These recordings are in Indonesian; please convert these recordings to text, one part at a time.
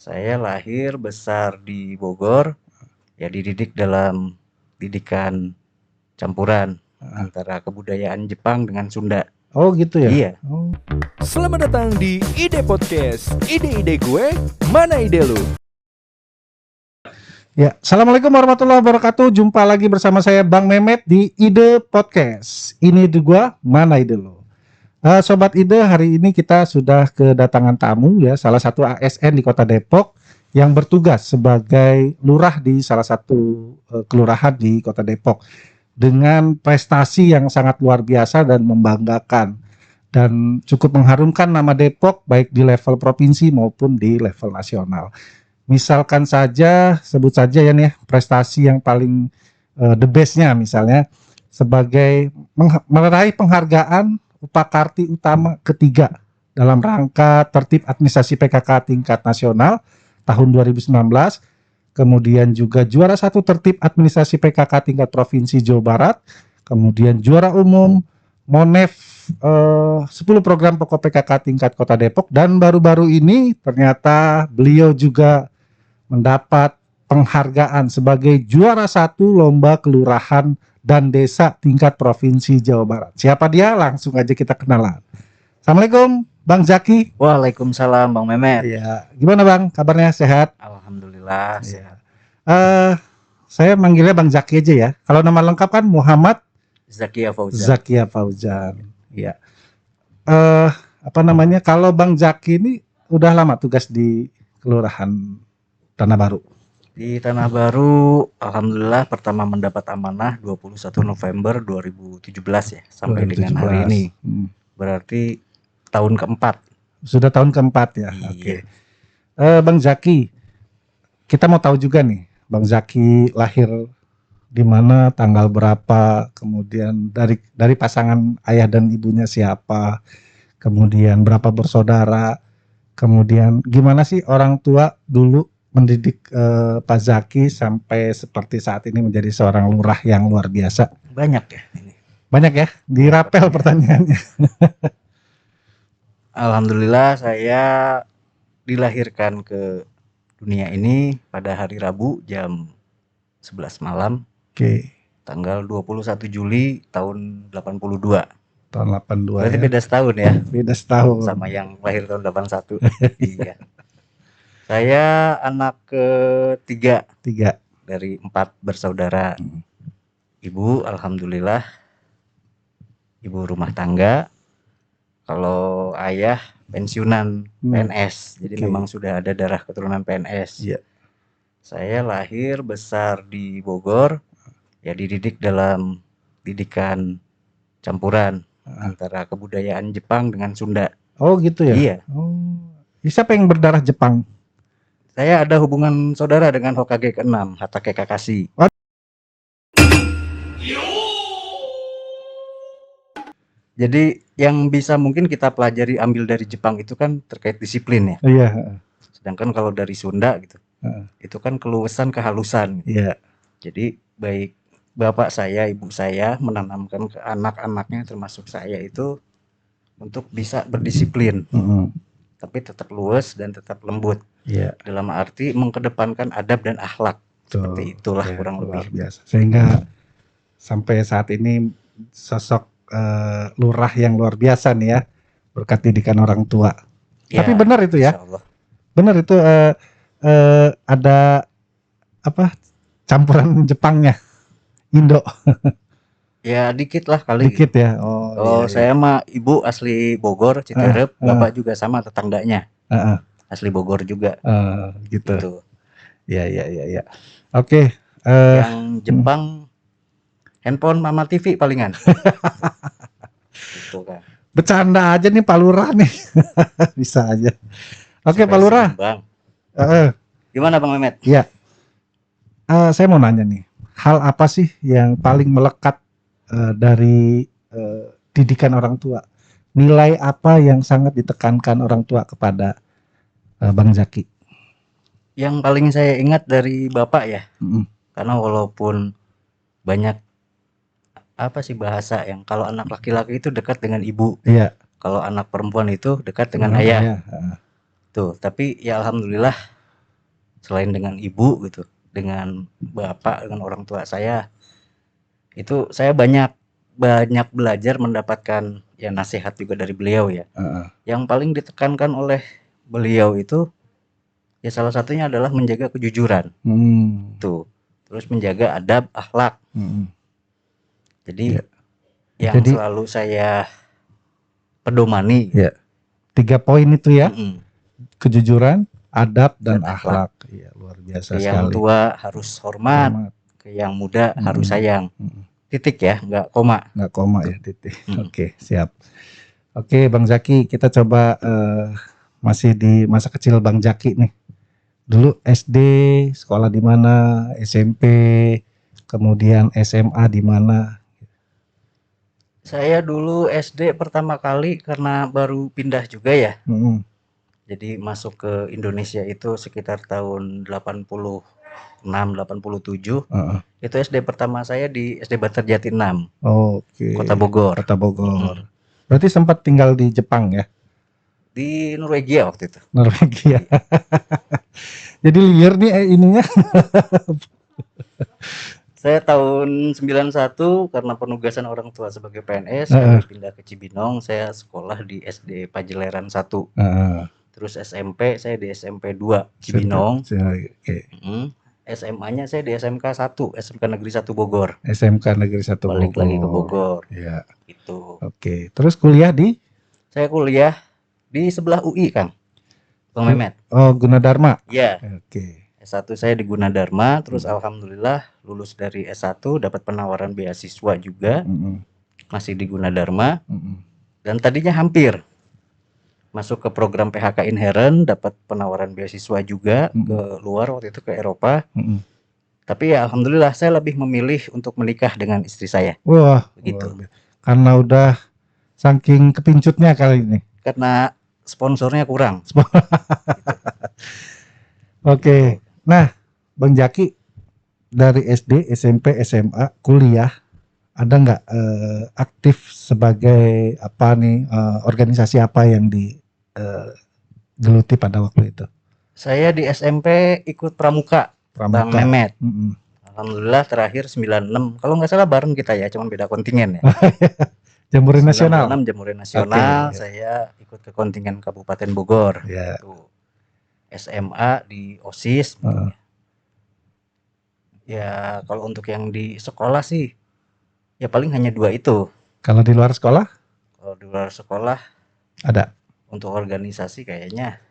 Saya lahir besar di Bogor, ya dididik dalam didikan campuran antara kebudayaan Jepang dengan Sunda. Oh gitu ya? Iya. Oh. Selamat datang di Ide Podcast. Ide-ide gue, mana ide lu? Ya, Assalamualaikum warahmatullahi wabarakatuh. Jumpa lagi bersama saya Bang Mehmet di Ide Podcast. Ini ide gua, mana ide lo? Sobat Ide, hari ini kita sudah kedatangan tamu ya, salah satu ASN di Kota Depok yang bertugas sebagai lurah di salah satu kelurahan di Kota Depok dengan prestasi yang sangat luar biasa dan membanggakan dan cukup mengharumkan nama Depok baik di level provinsi maupun di level nasional. Misalkan saja, sebut saja ya nih prestasi yang paling the bestnya misalnya sebagai meraih penghargaan Upakarti Utama ketiga dalam rangka tertib administrasi PKK tingkat nasional tahun 2019, kemudian juga juara satu tertib administrasi PKK tingkat provinsi Jawa Barat, kemudian juara umum Monef 10 program pokok PKK tingkat Kota Depok, dan baru-baru ini ternyata beliau juga mendapat penghargaan sebagai juara satu lomba kelurahan dan desa tingkat provinsi Jawa Barat. Siapa dia? Langsung aja kita kenalan. Assalamualaikum Bang Zaki. Waalaikumsalam Bang Mehmet. Iya, gimana Bang? Kabarnya sehat? Alhamdulillah Iya. sehat. Saya manggilnya Bang Zaki aja ya. Kalau nama lengkap kan Muhammad Zakia Fauzan. Zakia Fauzan. Iya. Apa namanya? Kalau Bang Zaki ini udah lama tugas di Kelurahan Tanah Baru. Di Tanah Baru, alhamdulillah pertama mendapat amanah 21 November 2017 ya, sampai dengan hari ini. Berarti tahun keempat. Sudah tahun keempat ya. Iya. Oke. Bang Zaki, kita mau tahu juga nih, Bang Zaki lahir di mana, tanggal berapa, kemudian dari pasangan ayah dan ibunya siapa, kemudian berapa bersaudara, kemudian gimana sih orang tua dulu mendidik Pak Zaki sampai seperti saat ini menjadi seorang lurah yang luar biasa. Banyak ya ini. Banyak ya, dirapel pertanyaannya. Alhamdulillah saya dilahirkan ke dunia ini pada hari Rabu jam 11 malam. Oke, Tanggal 21 Juli tahun 82. tahun 82 Berarti ya. beda setahun ya Beda setahun. sama yang lahir tahun 81. Iya. Saya anak ketiga 3. dari 4 bersaudara. Ibu alhamdulillah ibu rumah tangga. Kalau ayah pensiunan PNS. Jadi Oke. memang sudah ada darah keturunan PNS. Iya. Saya lahir besar di Bogor, ya dididik dalam didikan campuran antara kebudayaan Jepang dengan Sunda. Oh gitu ya? Iya. Oh. Siapa yang berdarah Jepang? Saya ada hubungan saudara dengan Hokage ke-6, Hatake Kakashi. Jadi yang bisa mungkin kita pelajari ambil dari Jepang itu kan terkait disiplin ya. Iya. Sedangkan kalau dari Sunda gitu, itu kan keluasan kehalusan. Iya. Jadi baik bapak saya, ibu saya menanamkan ke anak-anaknya termasuk saya itu untuk bisa berdisiplin, tapi tetap luwes dan tetap lembut. Iya. Dalam arti mengkedepankan adab dan akhlak. Seperti itulah Ya, kurang luar lebih. biasa. Sehingga sampai saat ini sosok lurah yang luar biasa nih ya, berkat didikan orang tua. Ya, Tapi benar itu ya, insya Allah. benar itu ada apa campuran Jepangnya, Indo Ya dikit lah kali. dikit ya. Oh, iya, saya mah ibu asli Bogor, Citerep, bapak juga sama tetangganya. Asli Bogor juga. Gitu. Gitu. Ya. Oke. Yang Jepang handphone Mama TV palingan. Gitu kan. Bercanda aja nih Pak Lurah nih. Bisa aja. Oke Pak Lurah. Bang. Eh, Gimana Bang Mehmet? Ya. Saya mau nanya nih, hal apa sih yang paling melekat dari didikan orang tua? Nilai apa yang sangat ditekankan orang tua kepada Bang Zaki? Yang paling saya ingat dari bapak ya, karena walaupun banyak apa sih bahasa yang kalau anak laki-laki itu dekat dengan ibu, Iya. kalau anak perempuan itu dekat dengan ayah. Tuh, tapi ya alhamdulillah selain dengan ibu gitu, dengan bapak, dengan orang tua saya, itu saya banyak belajar mendapatkan ya nasihat juga dari beliau ya. Yang paling ditekankan oleh beliau itu ya salah satunya adalah menjaga kejujuran. Tuh. Terus menjaga adab, akhlak. Jadi yang Jadi selalu saya pedomani. ya 3 poin itu ya. Kejujuran, adab dan Dan akhlak. Iya, luar biasa Ke sekali. yang tua harus hormat, ke yang muda harus sayang. Titik ya, nggak koma. Nggak koma ya, titik. Oke, siap. Oke, Bang Zaki, kita coba masih di masa kecil Bang Zaki nih. Dulu SD, sekolah di mana, SMP, kemudian SMA di mana? Saya dulu SD pertama kali karena baru pindah juga ya. Jadi masuk ke Indonesia itu sekitar tahun 86, 87. Itu SD pertama saya di SD Batarjati 6. Oke. Kota Bogor. Kota Bogor. Berarti sempat tinggal di Jepang ya? Di Norwegia waktu itu. Norwegia. Jadi liar nih ininya. Saya tahun 91 karena penugasan orang tua sebagai PNS, saya pindah ke Cibinong, saya sekolah di SD Pajeleran 1. Terus SMP saya di SMP 2 Cibinong. SMA-nya saya di SMK 1, SMK Negeri 1 Bogor. SMK Negeri 1 Bogor. Balik lagi ke Bogor. Iya. Itu. Oke. Terus kuliah di? Saya kuliah di sebelah UI, Kang. Bang Mehmet. Oh, Gunadarma. Iya. Oke. S1 saya di Gunadarma, terus alhamdulillah lulus dari S1 dapat penawaran beasiswa juga. Masih di Gunadarma. Dan tadinya hampir masuk ke program PHK Inherent, dapat penawaran beasiswa juga ke luar waktu itu ke Eropa. Tapi ya alhamdulillah saya lebih memilih untuk menikah dengan istri saya. Wah, begitu. Karena udah saking kepincutnya kali ini. Karena sponsornya kurang. Oke. Nah, Bang Zaki dari SD, SMP, SMA, kuliah ada nggak aktif sebagai apa nih organisasi apa yang digeluti pada waktu itu? Saya di SMP ikut pramuka. Bang Mehmet. Alhamdulillah terakhir 96. Kalau nggak salah bareng kita ya, cuman beda kontingen ya. Jambore Nasional. Jambore Nasional. Okay, saya ikut ke kontingen Kabupaten Bogor. Yeah. SMA di OSIS. Ya kalau untuk yang di sekolah sih ya paling hanya 2 itu. Kalau di luar sekolah? Kalau di luar sekolah ada. Untuk organisasi kayaknya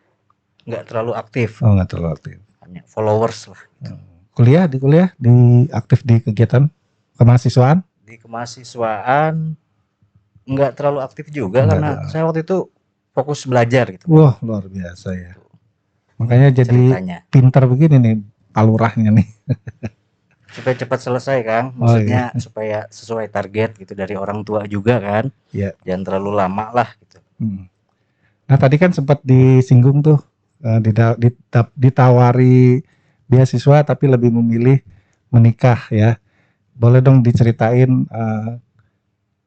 nggak terlalu aktif. Oh, nggak terlalu aktif. Hanya followers lah. Kuliah di aktif di kegiatan kemahasiswaan? Di kemahasiswaan nggak terlalu aktif juga karena saya waktu itu fokus belajar gitu. Wah, luar biasa ya. Makanya jadi pintar begini nih palurahnya nih. Supaya cepat selesai, Kang. Maksudnya supaya sesuai target gitu dari orang tua juga kan. Iya. Jangan terlalu lama lah gitu. Nah, tadi kan sempat disinggung tuh ditawari beasiswa tapi lebih memilih menikah ya. Boleh dong diceritain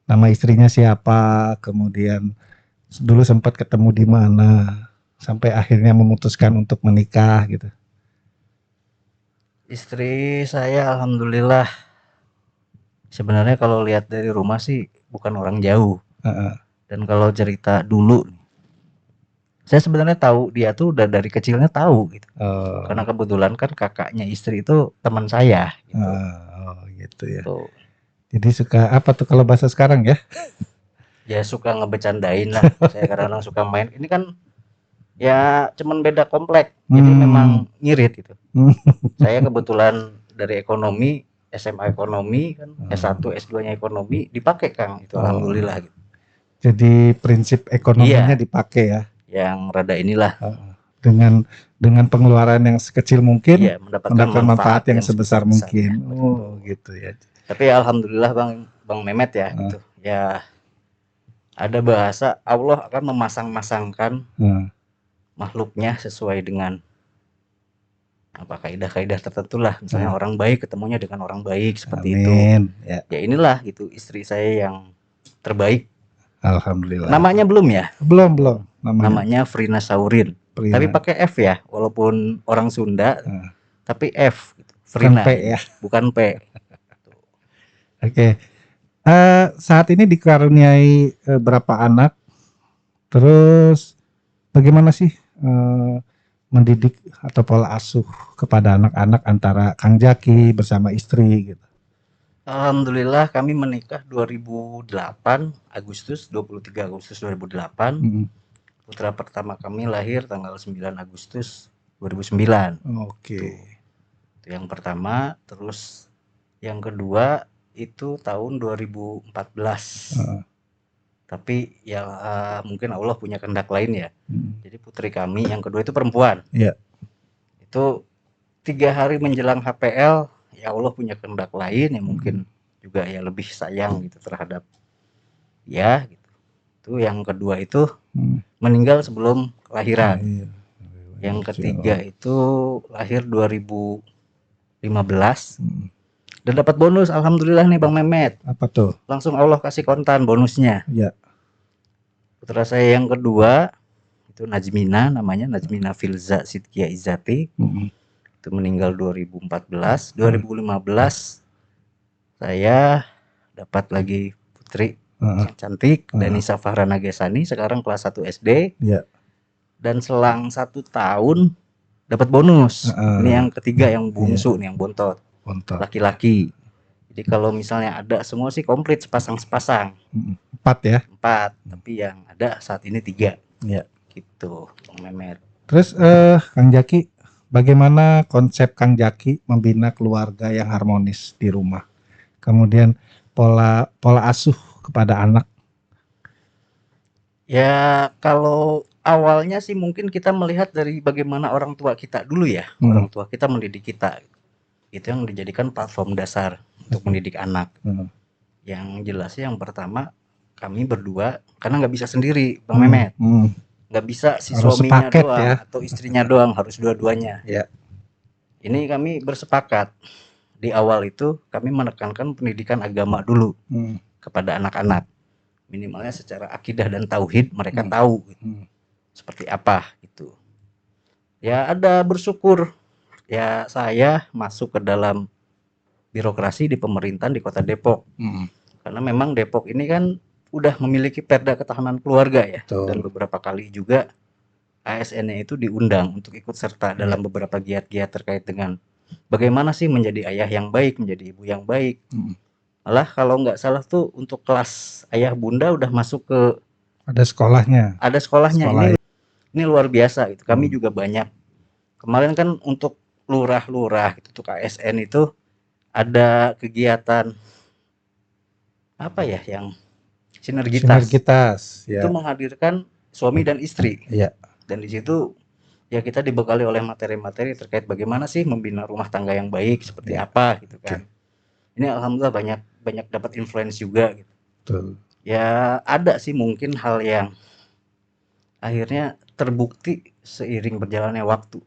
nama istrinya siapa, kemudian dulu sempat ketemu di mana sampai akhirnya memutuskan untuk menikah gitu. Istri saya alhamdulillah sebenarnya kalau lihat dari rumah sih bukan orang jauh. Dan kalau cerita dulu saya sebenarnya tahu dia tuh udah dari kecilnya tahu gitu. Karena kebetulan kan kakaknya istri itu teman saya gitu. Gitu ya. Tuh. Jadi suka apa tuh kalau bahasa sekarang ya? Ya suka ngebecandain lah. Saya kadang-kadang suka main. Ini kan ya cuman beda komplek. Jadi memang ngirit gitu. Saya kebetulan dari ekonomi, SMA ekonomi kan, S1, S2-nya ekonomi dipakai, Kang. Itu alhamdulillah gitu. Jadi prinsip ekonominya dipakai ya. Yang rada inilah dengan pengeluaran yang sekecil mungkin mendapatkan manfaat yang sebesar mungkin. Oh, gitu ya. Tapi alhamdulillah Bang Mehmet ya gitu. Ya ada bahasa Allah akan memasang-masangkan makhluknya sesuai dengan apa kaidah-kaidah tertentu lah. Misalnya orang baik ketemunya dengan orang baik seperti itu. Ya inilah gitu istri saya yang terbaik. Alhamdulillah. Namanya belum ya? Belum. Namanya Frina Saurin. Frina. Tapi pakai F ya, walaupun orang Sunda, tapi F, gitu. Bukan Frina, P ya. bukan P. Oke. Saat ini dikaruniai berapa anak? Terus bagaimana sih mendidik atau pola asuh kepada anak-anak antara Kang Jaki bersama istri gitu? Alhamdulillah kami menikah 2008 Agustus 23 Agustus 2008. Putra pertama kami lahir tanggal 9 Agustus 2009. Oke. Itu yang pertama, terus yang kedua itu tahun 2014. Tapi ya mungkin Allah punya kehendak lain ya. Jadi putri kami yang kedua itu perempuan. Iya. Itu 3 hari menjelang HPL, ya Allah punya kehendak lain yang mungkin juga ya lebih sayang gitu terhadap ya gitu. Itu yang kedua itu meninggal sebelum kelahiran. Yang ketiga itu lahir 2015 dan dapat bonus, alhamdulillah nih Bang Mehmet. Apa tuh? Langsung Allah kasih kontan bonusnya. Iya. Putra saya yang kedua itu Najmina, namanya Najmina Filza Sidkia Izzati. Itu meninggal 2014. 2015 saya dapat lagi putri cantik, Danisa Fahrana Gesani, sekarang kelas 1 SD. Iya. Dan selang 1 tahun dapat bonus. Ini yang ketiga yang bungsu nih, yang bontot. Laki-laki. Jadi kalau misalnya ada semua sih komplit sepasang-sepasang. 4 ya? 4, tapi yang ada saat ini 3. Iya. Gitu, Bang Mehmet. Terus Kang Jaki, bagaimana konsep Kang Jaki membina keluarga yang harmonis di rumah? Kemudian pola asuh kepada anak. Ya kalau awalnya sih mungkin kita melihat dari bagaimana orang tua kita dulu ya. Orang tua kita mendidik kita. Itu yang dijadikan platform dasar untuk mendidik anak. Yang jelasnya yang pertama, kami berdua karena nggak bisa sendiri Bang Mehmet. Nggak bisa si harus suaminya sepaket, doang ya? atau istrinya doang, harus dua-duanya. Ya. Ini kami bersepakat. Di awal itu kami menekankan pendidikan agama dulu kepada anak-anak. Minimalnya secara akidah dan tauhid mereka tahu seperti apa gitu. Ya ada bersyukur. Ya saya masuk ke dalam birokrasi di pemerintahan di Kota Depok. Karena memang Depok ini kan udah memiliki Perda Ketahanan Keluarga ya. Dan beberapa kali juga ASN-nya itu diundang untuk ikut serta dalam beberapa giat-giat terkait dengan bagaimana sih menjadi ayah yang baik, menjadi ibu yang baik. Malah kalau nggak salah tuh untuk kelas ayah bunda udah masuk ke ada sekolahnya. Ada sekolahnya. Ini luar biasa gitu. Kami juga banyak. Kemarin kan untuk lurah-lurah gitu, untuk ASN itu ada kegiatan apa ya yang sinergitas ya. Itu menghadirkan suami dan istri ya. Dan di situ ya kita dibekali oleh materi-materi terkait bagaimana sih membina rumah tangga yang baik seperti apa gitu kan. Ini alhamdulillah banyak dapat influence juga gitu. Betul. Ya ada sih mungkin hal yang akhirnya terbukti seiring berjalannya waktu.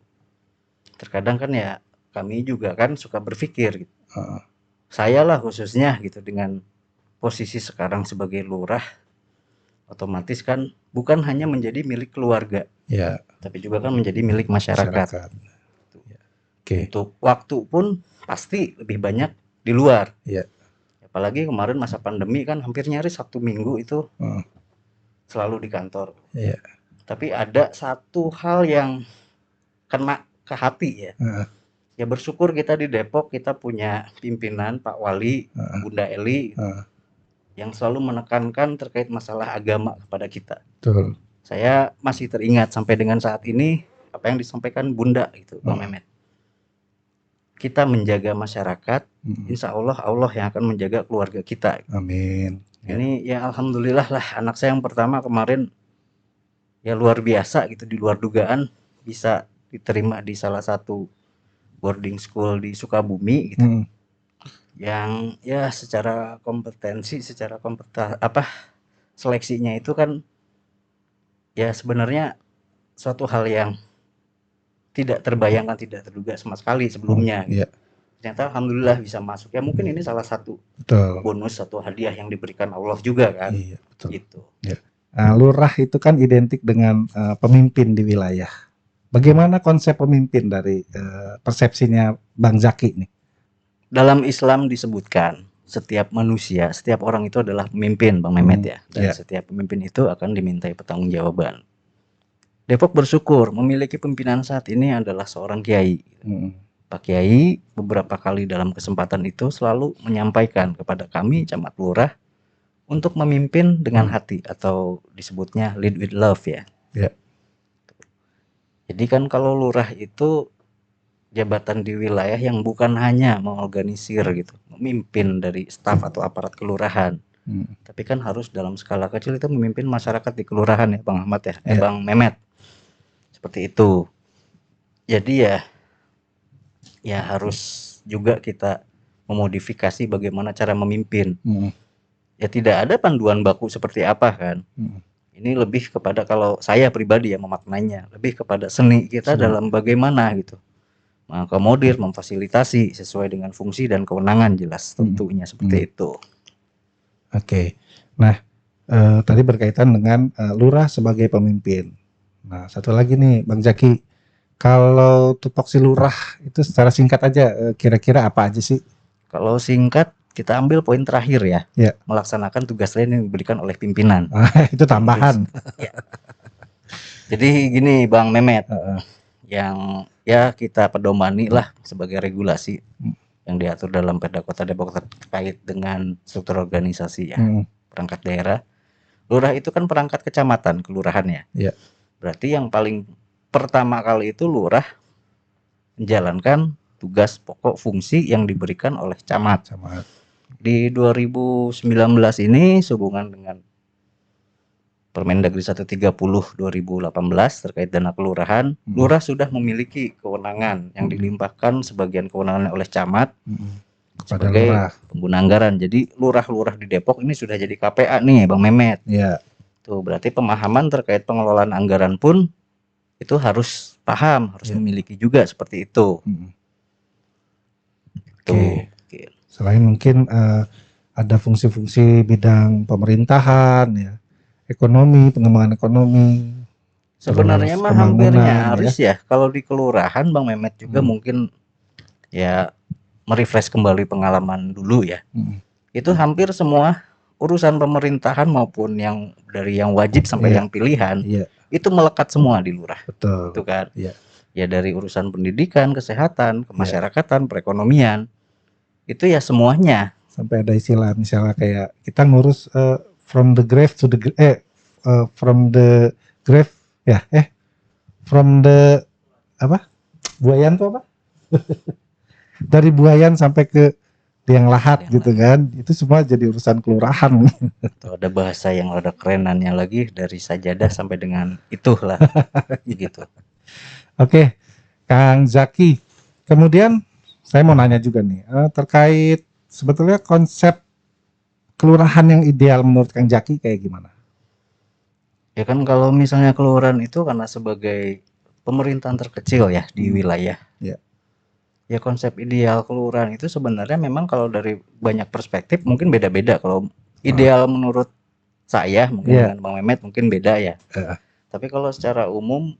Terkadang kan ya kami juga kan suka berpikir gitu. Saya lah khususnya gitu dengan posisi sekarang sebagai lurah, otomatis kan bukan hanya menjadi milik keluarga, tapi juga kan menjadi milik masyarakat. Untuk waktu pun pasti lebih banyak di luar. Apalagi kemarin masa pandemi kan hampir nyaris 1 minggu itu selalu di kantor. Tapi ada satu hal yang kena ke hati ya. Ya bersyukur kita di Depok kita punya pimpinan Pak Wali, Bunda Eli yang selalu menekankan terkait masalah agama kepada kita. Betul. Saya masih teringat sampai dengan saat ini apa yang disampaikan Bunda gitu, Bang Mehmet. Kita menjaga masyarakat, insya Allah Allah yang akan menjaga keluarga kita. Amin. Ini ya alhamdulillah lah anak saya yang pertama kemarin ya luar biasa gitu, di luar dugaan bisa diterima di salah satu boarding school di Sukabumi gitu. Yang ya secara kompetensi, seleksinya itu kan ya sebenarnya suatu hal yang tidak terbayangkan, tidak terduga sama sekali sebelumnya. Ternyata alhamdulillah bisa masuk. Ya mungkin ini salah satu bonus, satu hadiah yang diberikan Allah juga kan. Iya, betul. Gitu. Lurah itu kan identik dengan pemimpin di wilayah. Bagaimana konsep pemimpin dari persepsinya Bang Zaki nih? Dalam Islam disebutkan setiap manusia, setiap orang itu adalah pemimpin, Bang Mehmet ya. Dan setiap pemimpin itu akan dimintai pertanggungjawaban. Depok bersyukur memiliki pimpinan saat ini adalah seorang kiai. Pak Kiai beberapa kali dalam kesempatan itu selalu menyampaikan kepada kami camat lurah untuk memimpin dengan hati atau disebutnya lead with love ya. Jadi kan kalau lurah itu jabatan di wilayah yang bukan hanya mengorganisir gitu, memimpin dari staf atau aparat kelurahan, tapi kan harus dalam skala kecil itu memimpin masyarakat di kelurahan ya, Bang Ahmad ya, Bang Mehmet, seperti itu. Jadi ya harus juga kita memodifikasi bagaimana cara memimpin. Ya tidak ada panduan baku seperti apa kan. Ini lebih kepada, kalau saya pribadi ya memaknainya, lebih kepada seni kita dalam bagaimana gitu mengakomodir, memfasilitasi sesuai dengan fungsi dan kewenangan, jelas tentunya seperti itu. Oke. Nah, tadi berkaitan dengan lurah sebagai pemimpin. Nah, satu lagi nih Bang Zaki, kalau tupoksi lurah itu secara singkat aja kira-kira apa aja sih? Kalau singkat kita ambil poin terakhir ya. Melaksanakan tugas lain yang diberikan oleh pimpinan. Itu tambahan. Jadi gini Bang Mehmet, yang ya kita pedomani lah sebagai regulasi yang diatur dalam Perda Kota Depok terkait dengan struktur organisasi ya, perangkat daerah. Lurah itu kan perangkat kecamatan, kelurahan ya. Berarti yang paling pertama kali itu lurah menjalankan tugas pokok fungsi yang diberikan oleh camat. Di 2019 ini sehubungan dengan Permendagri 130 2018 terkait dana kelurahan, lurah sudah memiliki kewenangan yang dilimpahkan sebagian kewenangan oleh camat sebagai pengguna anggaran. Jadi lurah-lurah di Depok ini sudah jadi KPA nih Bang Mehmet. Tuh berarti pemahaman terkait pengelolaan anggaran pun itu harus paham, harus memiliki juga seperti itu. Selain mungkin ada fungsi-fungsi bidang pemerintahan ya, ekonomi, pengembangan ekonomi. Sebenarnya mah hampir nyaris ya. Kalau di kelurahan Bang Mehmet juga mungkin ya merefresh kembali pengalaman dulu ya. Itu hampir semua urusan pemerintahan maupun yang dari yang wajib sampai yang pilihan itu melekat semua di lurah. Betul. Itu kan. Ya dari urusan pendidikan, kesehatan, kemasyarakatan, perekonomian. Itu ya semuanya. Sampai ada istilah misalnya kayak kita ngurus from the grave to the from the grave ya from the buayan tuh apa dari buayan sampai ke liang lahat gitu kan, itu semua jadi urusan kelurahan. Tuh, ada bahasa yang ada kerenannya lagi, dari sajadah sampai dengan itulah gitu. Oke, Kang Zaki, kemudian saya mau nanya juga nih terkait sebetulnya konsep kelurahan yang ideal menurut Kang Zaki kayak gimana? Ya kan kalau misalnya kelurahan itu karena sebagai pemerintahan terkecil ya di wilayah. Ya konsep ideal kelurahan itu sebenarnya memang kalau dari banyak perspektif mungkin beda-beda. Kalau ideal menurut saya mungkin dengan Bang Mehmet mungkin beda ya. Tapi kalau secara umum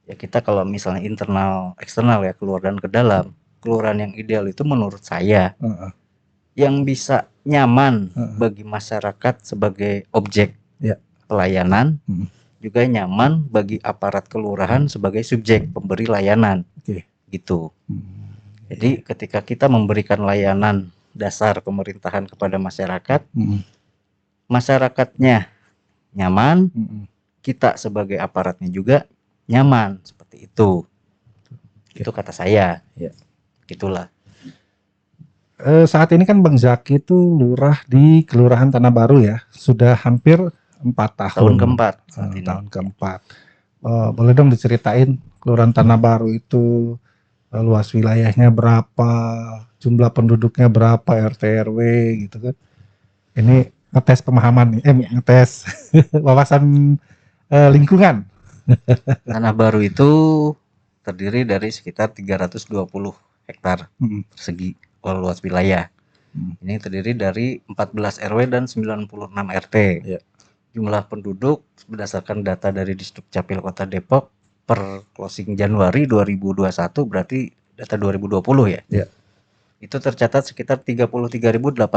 ya kita kalau misalnya internal eksternal ya, keluar dan ke dalam, kelurahan yang ideal itu menurut saya yang bisa nyaman bagi masyarakat sebagai objek pelayanan, juga nyaman bagi aparat kelurahan sebagai subjek pemberi layanan. Gitu. Jadi ketika kita memberikan layanan dasar pemerintahan kepada masyarakat, masyarakatnya nyaman, kita sebagai aparatnya juga nyaman, seperti itu. Itu kata saya. Gitulah. Saat ini kan Bang Zaki itu lurah di Kelurahan Tanah Baru ya, sudah hampir 4 tahun. Tahun keempat. Tahun keempat. Boleh dong diceritain Kelurahan Tanah Baru itu luas wilayahnya berapa, jumlah penduduknya berapa, RT RW gitu kan. Ini ngetes pemahaman nih, ngetes wawasan lingkungan. Tanah Baru itu terdiri dari sekitar 320 hektar persegi luas wilayah. Ini terdiri dari 14 RW dan 96 RT. Jumlah penduduk berdasarkan data dari Disduk Capil Kota Depok per closing Januari 2021 berarti data 2020 ya. Ya. Itu tercatat sekitar 33.891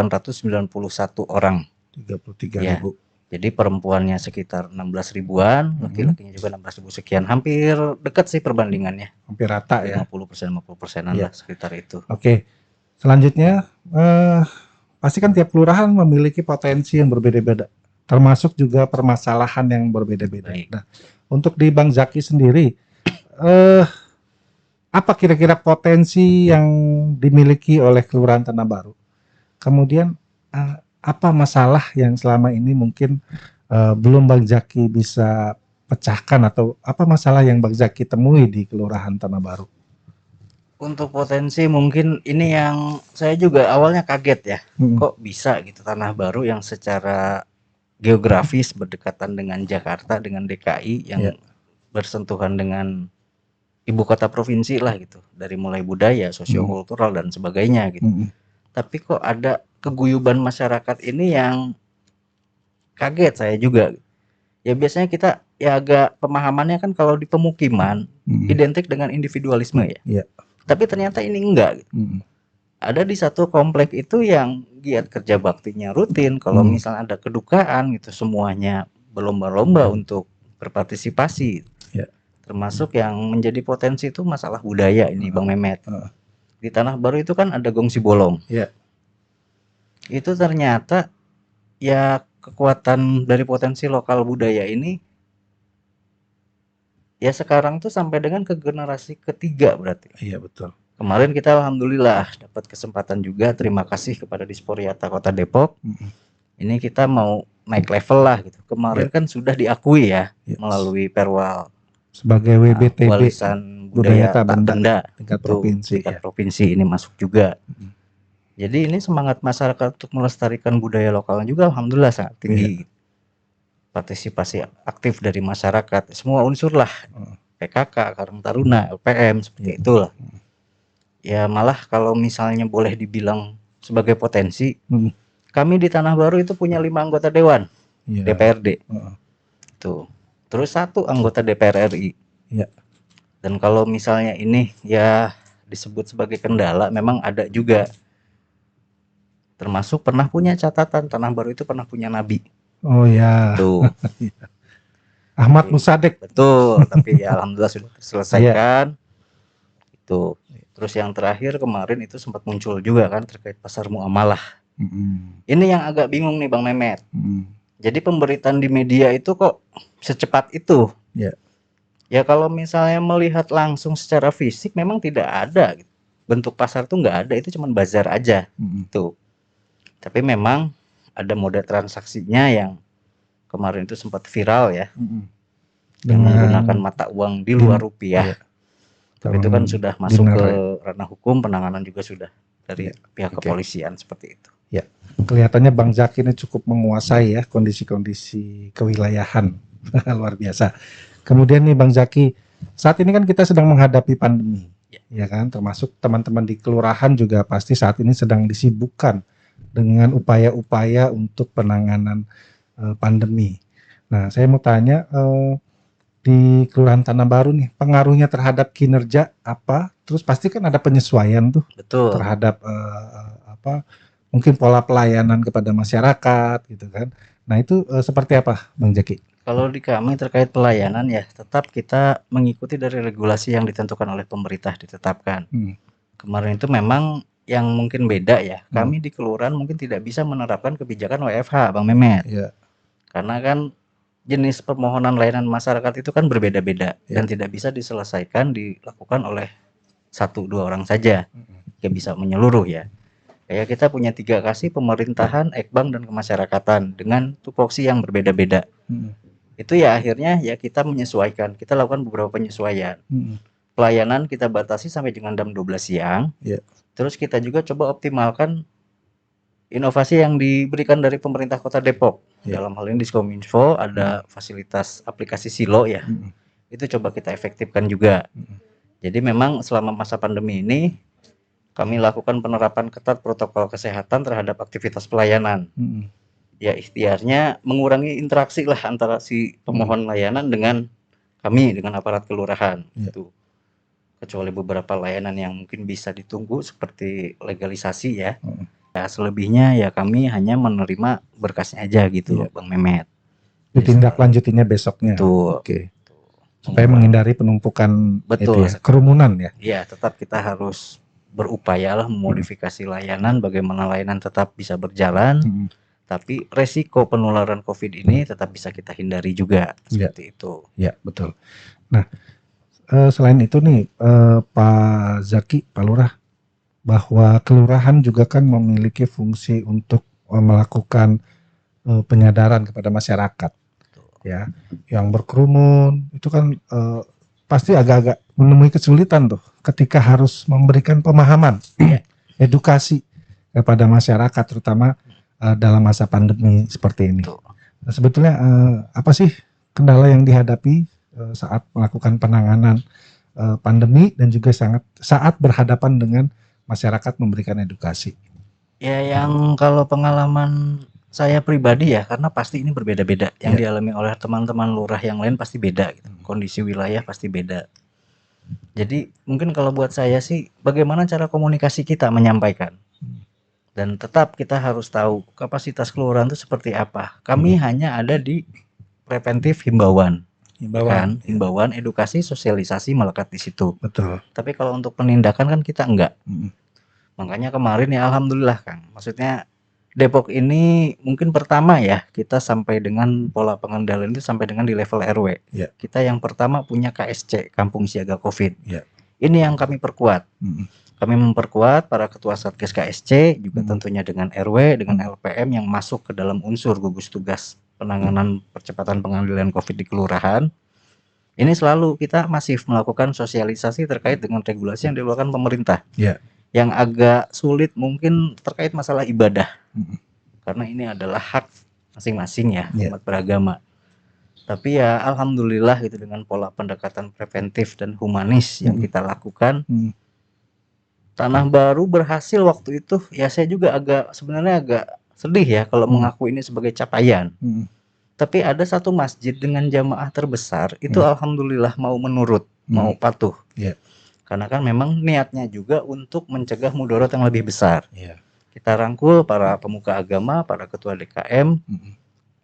orang. 33.000. Jadi perempuannya sekitar 16 ribuan, laki-lakinya juga 16 ribu sekian, hampir dekat sih perbandingannya. Hampir rata ya. 50%-50%an Iya. lah sekitar itu. Oke. Selanjutnya pasti kan tiap kelurahan memiliki potensi yang berbeda-beda, termasuk juga permasalahan yang berbeda-beda. Baik. Nah, untuk di Bang Zaki sendiri, apa kira-kira potensi yang dimiliki oleh Kelurahan Tanah Baru? Kemudian apa masalah yang selama ini mungkin belum Bang Zaki bisa pecahkan, atau apa masalah yang Bang Zaki temui di Kelurahan Tanah Baru? Untuk potensi mungkin ini yang saya juga awalnya kaget ya. Kok bisa gitu Tanah Baru yang secara geografis berdekatan dengan Jakarta, dengan DKI yang bersentuhan dengan ibu kota provinsi lah gitu. Dari mulai budaya, sosiokultural dan sebagainya gitu. Tapi kok ada keguyuban masyarakat ini yang kaget saya juga. Ya biasanya kita ya agak pemahamannya kan kalau di pemukiman identik dengan individualisme ya. Tapi ternyata ini enggak gitu. Ada di satu komplek itu yang giat kerja baktinya rutin. Kalau misalnya ada kedukaan gitu, semuanya berlomba-lomba untuk berpartisipasi. Termasuk yang menjadi potensi itu masalah budaya ini Bang Mehmet. Di Tanah Baru itu kan ada Gongsi Bolong. Itu ternyata ya kekuatan dari potensi lokal budaya ini ya sekarang tuh sampai dengan ke generasi ketiga berarti. Iya betul. Kemarin kita alhamdulillah dapat kesempatan juga, terima kasih kepada Disporiata Kota Depok. Ini kita mau naik level lah gitu. Kemarin kan sudah diakui ya melalui Perwal sebagai WBTB, warisan budaya tak benda tingkat provinsi. Tingkat provinsi ini masuk juga. Jadi ini semangat masyarakat untuk melestarikan budaya lokalnya juga alhamdulillah sangat tinggi. Partisipasi aktif dari masyarakat, semua unsur lah, PKK, Karang Taruna, LPM, seperti itulah. Ya malah kalau misalnya boleh dibilang sebagai potensi, kami di Tanah Baru itu punya 5 anggota dewan DPRD, tuh, terus 1 anggota DPR RI. Dan kalau misalnya ini ya disebut sebagai kendala, memang ada juga. Termasuk pernah punya catatan, Tanah Baru itu pernah punya nabi. Oh ya. Tuh. Ahmad Musadek. Betul, tapi ya alhamdulillah sudah terselesaikan. Itu. Terus yang terakhir kemarin itu sempat muncul juga kan terkait pasar muamalah. Ini yang agak bingung nih Bang Mehmet. Jadi pemberitaan di media itu kok secepat itu? Ya kalau misalnya melihat langsung secara fisik memang tidak ada. Bentuk pasar tuh nggak ada, itu cuma bazar aja. Tuh. Tapi memang ada moda transaksinya yang kemarin itu sempat viral ya, yang menggunakan mata uang di luar rupiah. Tapi itu kan sudah masuk ke ranah hukum, penanganan juga sudah dari pihak kepolisian seperti itu. Kelihatannya Bang Zaki ini cukup menguasai ya kondisi-kondisi kewilayahan. Luar biasa. Kemudian nih Bang Zaki, saat ini kan kita sedang menghadapi pandemi, ya kan? Termasuk teman-teman di kelurahan juga pasti saat ini sedang disibukkan dengan upaya-upaya untuk penanganan pandemi. Nah, saya mau tanya di Kelurahan Tanah Baru nih, pengaruhnya terhadap kinerja apa? Terus pasti kan ada penyesuaian tuh. Betul. Terhadap mungkin pola pelayanan kepada masyarakat gitu kan. Nah, itu seperti apa, Bang Zaki? Kalau di kami terkait pelayanan ya, tetap kita mengikuti dari regulasi yang ditentukan oleh pemerintah ditetapkan. Kemarin itu memang yang mungkin beda ya, kami di kelurahan mungkin tidak bisa menerapkan kebijakan WFH, Bang Mehmet. Karena kan jenis permohonan layanan masyarakat itu kan berbeda-beda dan tidak bisa dilakukan oleh 1-2 orang saja, nggak bisa menyeluruh ya. Kayak kita punya 3 kasih, pemerintahan, ekbang dan kemasyarakatan dengan tupoksi yang berbeda-beda. Itu ya akhirnya ya kita menyesuaikan, kita lakukan beberapa penyesuaian. Pelayanan kita batasi sampai dengan jam 12 siang. Terus kita juga coba optimalkan inovasi yang diberikan dari pemerintah Kota Depok. Dalam hal ini Diskominfo ada fasilitas aplikasi Silo ya. Itu coba kita efektifkan juga. Jadi memang selama masa pandemi ini kami lakukan penerapan ketat protokol kesehatan terhadap aktivitas pelayanan. Ya ikhtiarnya mengurangi interaksi lah antara si pemohon layanan dengan kami dengan aparat kelurahan Iya. itu. Kecuali beberapa layanan yang mungkin bisa ditunggu seperti legalisasi ya. Ya selebihnya ya kami hanya menerima berkasnya aja gitu, Iya. Bang Memet. Ditindaklanjutinya besoknya. Betul. Oke. Supaya menghindari penumpukan Betul itu ya, kerumunan ya. Iya, tetap kita harus berupaya lah memodifikasi layanan bagaimana layanan tetap bisa berjalan. Tapi resiko penularan COVID ini tetap bisa kita hindari juga seperti itu. Ya, betul. Nah, selain itu nih Pak Zaki, Pak Lurah, bahwa kelurahan juga kan memiliki fungsi untuk melakukan penyadaran kepada masyarakat, ya, yang berkerumun itu kan pasti agak-agak menemui kesulitan tuh ketika harus memberikan pemahaman, edukasi kepada masyarakat, terutama dalam masa pandemi seperti ini. Nah, sebetulnya apa sih kendala yang dihadapi saat melakukan penanganan pandemi dan juga saat berhadapan dengan masyarakat memberikan edukasi? Ya, yang kalau pengalaman saya pribadi ya, karena pasti ini berbeda-beda. Yang dialami oleh teman-teman lurah yang lain pasti beda gitu. Kondisi wilayah pasti beda. Jadi mungkin kalau buat saya sih, bagaimana cara komunikasi kita menyampaikan. Dan tetap kita harus tahu kapasitas kelurahan itu seperti apa. Kami hanya ada di preventif himbauan. Himbauan, edukasi, sosialisasi melekat di situ. Betul. Tapi kalau untuk penindakan kan kita enggak. Makanya kemarin ya alhamdulillah Kang. Maksudnya Depok ini mungkin pertama ya kita sampai dengan pola pengendalian itu sampai dengan di level RW. Kita yang pertama punya KSC, Kampung Siaga COVID. Ini yang kami perkuat. Kami memperkuat para ketua Satgas KSC juga tentunya dengan RW, dengan LPM yang masuk ke dalam unsur gugus tugas penanganan percepatan pengendalian COVID di kelurahan. Ini selalu kita masif melakukan sosialisasi terkait dengan regulasi yang dikeluarkan pemerintah. Yang agak sulit mungkin terkait masalah ibadah. Karena ini adalah hak masing-masing ya umat beragama. Tapi ya alhamdulillah gitu dengan pola pendekatan preventif dan humanis yang kita lakukan. Tanah Baru berhasil waktu itu ya saya juga sebenarnya agak sedih ya kalau mengaku ini sebagai capaian. Tapi ada satu masjid dengan jamaah terbesar itu alhamdulillah mau menurut, mau patuh. Karena kan memang niatnya juga untuk mencegah mudarat yang lebih besar. Kita rangkul para pemuka agama, para ketua DKM.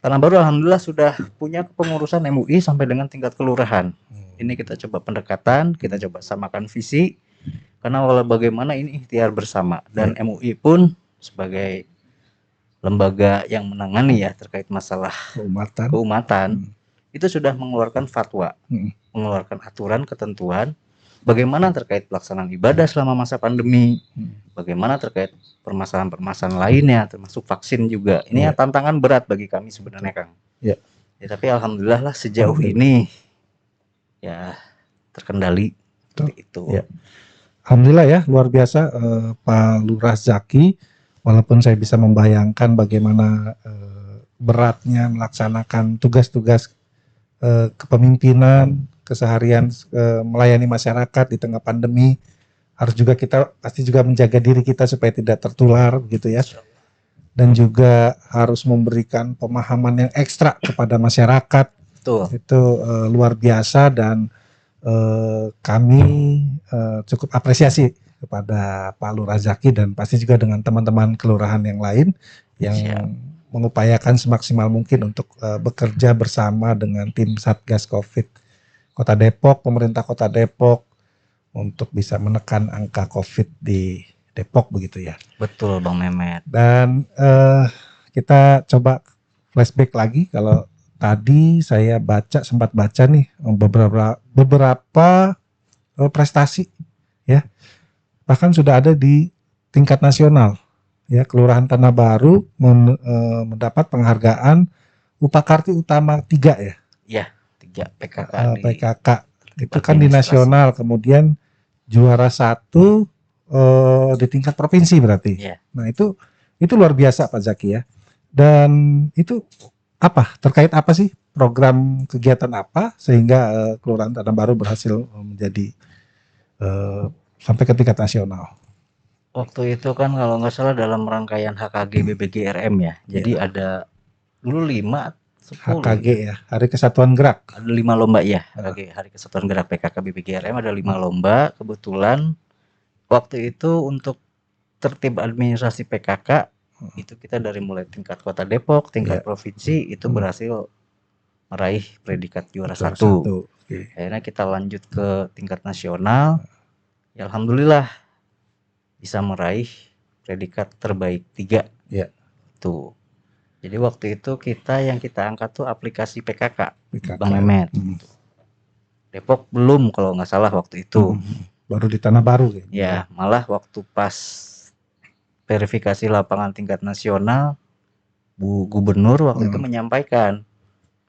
Tanah Baru alhamdulillah sudah punya kepengurusan MUI sampai dengan tingkat kelurahan. Ini kita coba pendekatan, kita coba samakan visi. Karena walau bagaimana ini ikhtiar bersama dan MUI pun sebagai lembaga yang menangani ya terkait masalah keumatan itu sudah mengeluarkan fatwa, mengeluarkan aturan ketentuan bagaimana terkait pelaksanaan ibadah selama masa pandemi, bagaimana terkait permasalahan-permasalahan lainnya termasuk vaksin juga. Ini tantangan berat bagi kami sebenarnya Kang. Ya, tapi alhamdulillah lah sejauh ini ya terkendali seperti itu. Alhamdulillah ya, luar biasa Pak Lurah Zaki. Walaupun saya bisa membayangkan bagaimana beratnya melaksanakan tugas-tugas kepemimpinan, keseharian melayani masyarakat di tengah pandemi, harus juga kita pasti juga menjaga diri kita supaya tidak tertular gitu ya. Dan juga harus memberikan pemahaman yang ekstra kepada masyarakat. Itu luar biasa dan kami cukup apresiasi kepada Pak Lurah Zaki dan pasti juga dengan teman-teman kelurahan yang lain yang mengupayakan semaksimal mungkin untuk bekerja bersama dengan tim Satgas COVID Kota Depok, pemerintah Kota Depok untuk bisa menekan angka COVID di Depok begitu ya. Betul Bang Memet. Dan kita coba flashback lagi kalau tadi saya sempat baca nih beberapa prestasi ya, bahkan sudah ada di tingkat nasional ya. Kelurahan Tanah Baru mendapat penghargaan Upakarti Utama 3 ya. Iya, 3 PKK. PKK itu kan di nasional, kemudian juara 1 di tingkat provinsi berarti. Nah itu luar biasa Pak Zaki ya. Dan itu terkait apa sih, program kegiatan apa sehingga Kelurahan Tanah Baru berhasil menjadi sampai ke tingkat nasional? Waktu itu kan kalau nggak salah dalam rangkaian HKG BBG RM ya. Jadi ada dulu 5 10. HKG ya, Hari Kesatuan Gerak. Ada 5 lomba ya, Hari Kesatuan Gerak PKK BPGRM ada 5 lomba. Kebetulan waktu itu untuk tertib administrasi PKK itu kita dari mulai tingkat Kota Depok, tingkat provinsi itu berhasil meraih predikat juara 1. Akhirnya kita lanjut ke tingkat nasional. Ya, alhamdulillah bisa meraih predikat terbaik 3. Tuh. Jadi waktu itu yang kita angkat tuh aplikasi PKK. Bang Mehmet. Depok belum kalau nggak salah waktu itu. Baru di Tanah Baru gitu. Ya, malah waktu pas verifikasi lapangan tingkat nasional, Bu Gubernur waktu itu menyampaikan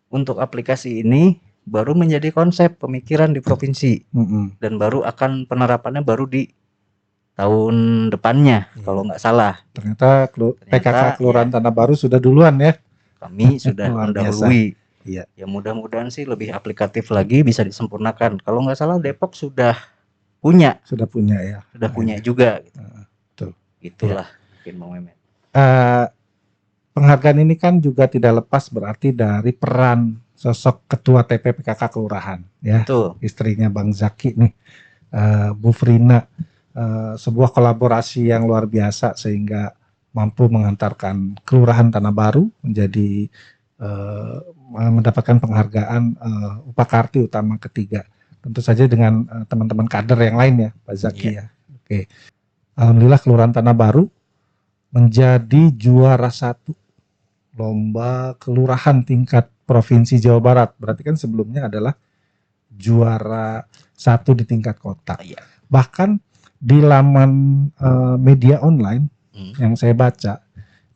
untuk aplikasi ini baru menjadi konsep pemikiran di provinsi dan baru akan penerapannya baru di tahun depannya kalau nggak salah. Ternyata PKK Kelurahan Tanah Baru sudah duluan ya. Kami sudah mendahului. Ya mudah-mudahan sih lebih aplikatif lagi, bisa disempurnakan. Kalau nggak salah Depok sudah punya ya. Sudah punya juga. Gitu. Itulah mungkin Bang Mehmet. Penghargaan ini kan juga tidak lepas berarti dari peran sosok Ketua TP PKK Kelurahan ya. Betul. Istrinya Bang Zaki nih, Bu Frina. Sebuah kolaborasi yang luar biasa sehingga mampu mengantarkan Kelurahan Tanah Baru menjadi mendapatkan penghargaan Upakarti Utama ketiga. Tentu saja dengan teman-teman kader yang lain ya, Pak Zaki ya. Oke. Alhamdulillah Kelurahan Tanah Baru menjadi juara 1 lomba kelurahan tingkat Provinsi Jawa Barat. Berarti kan sebelumnya adalah juara 1 di tingkat kota. Bahkan di laman media online yang saya baca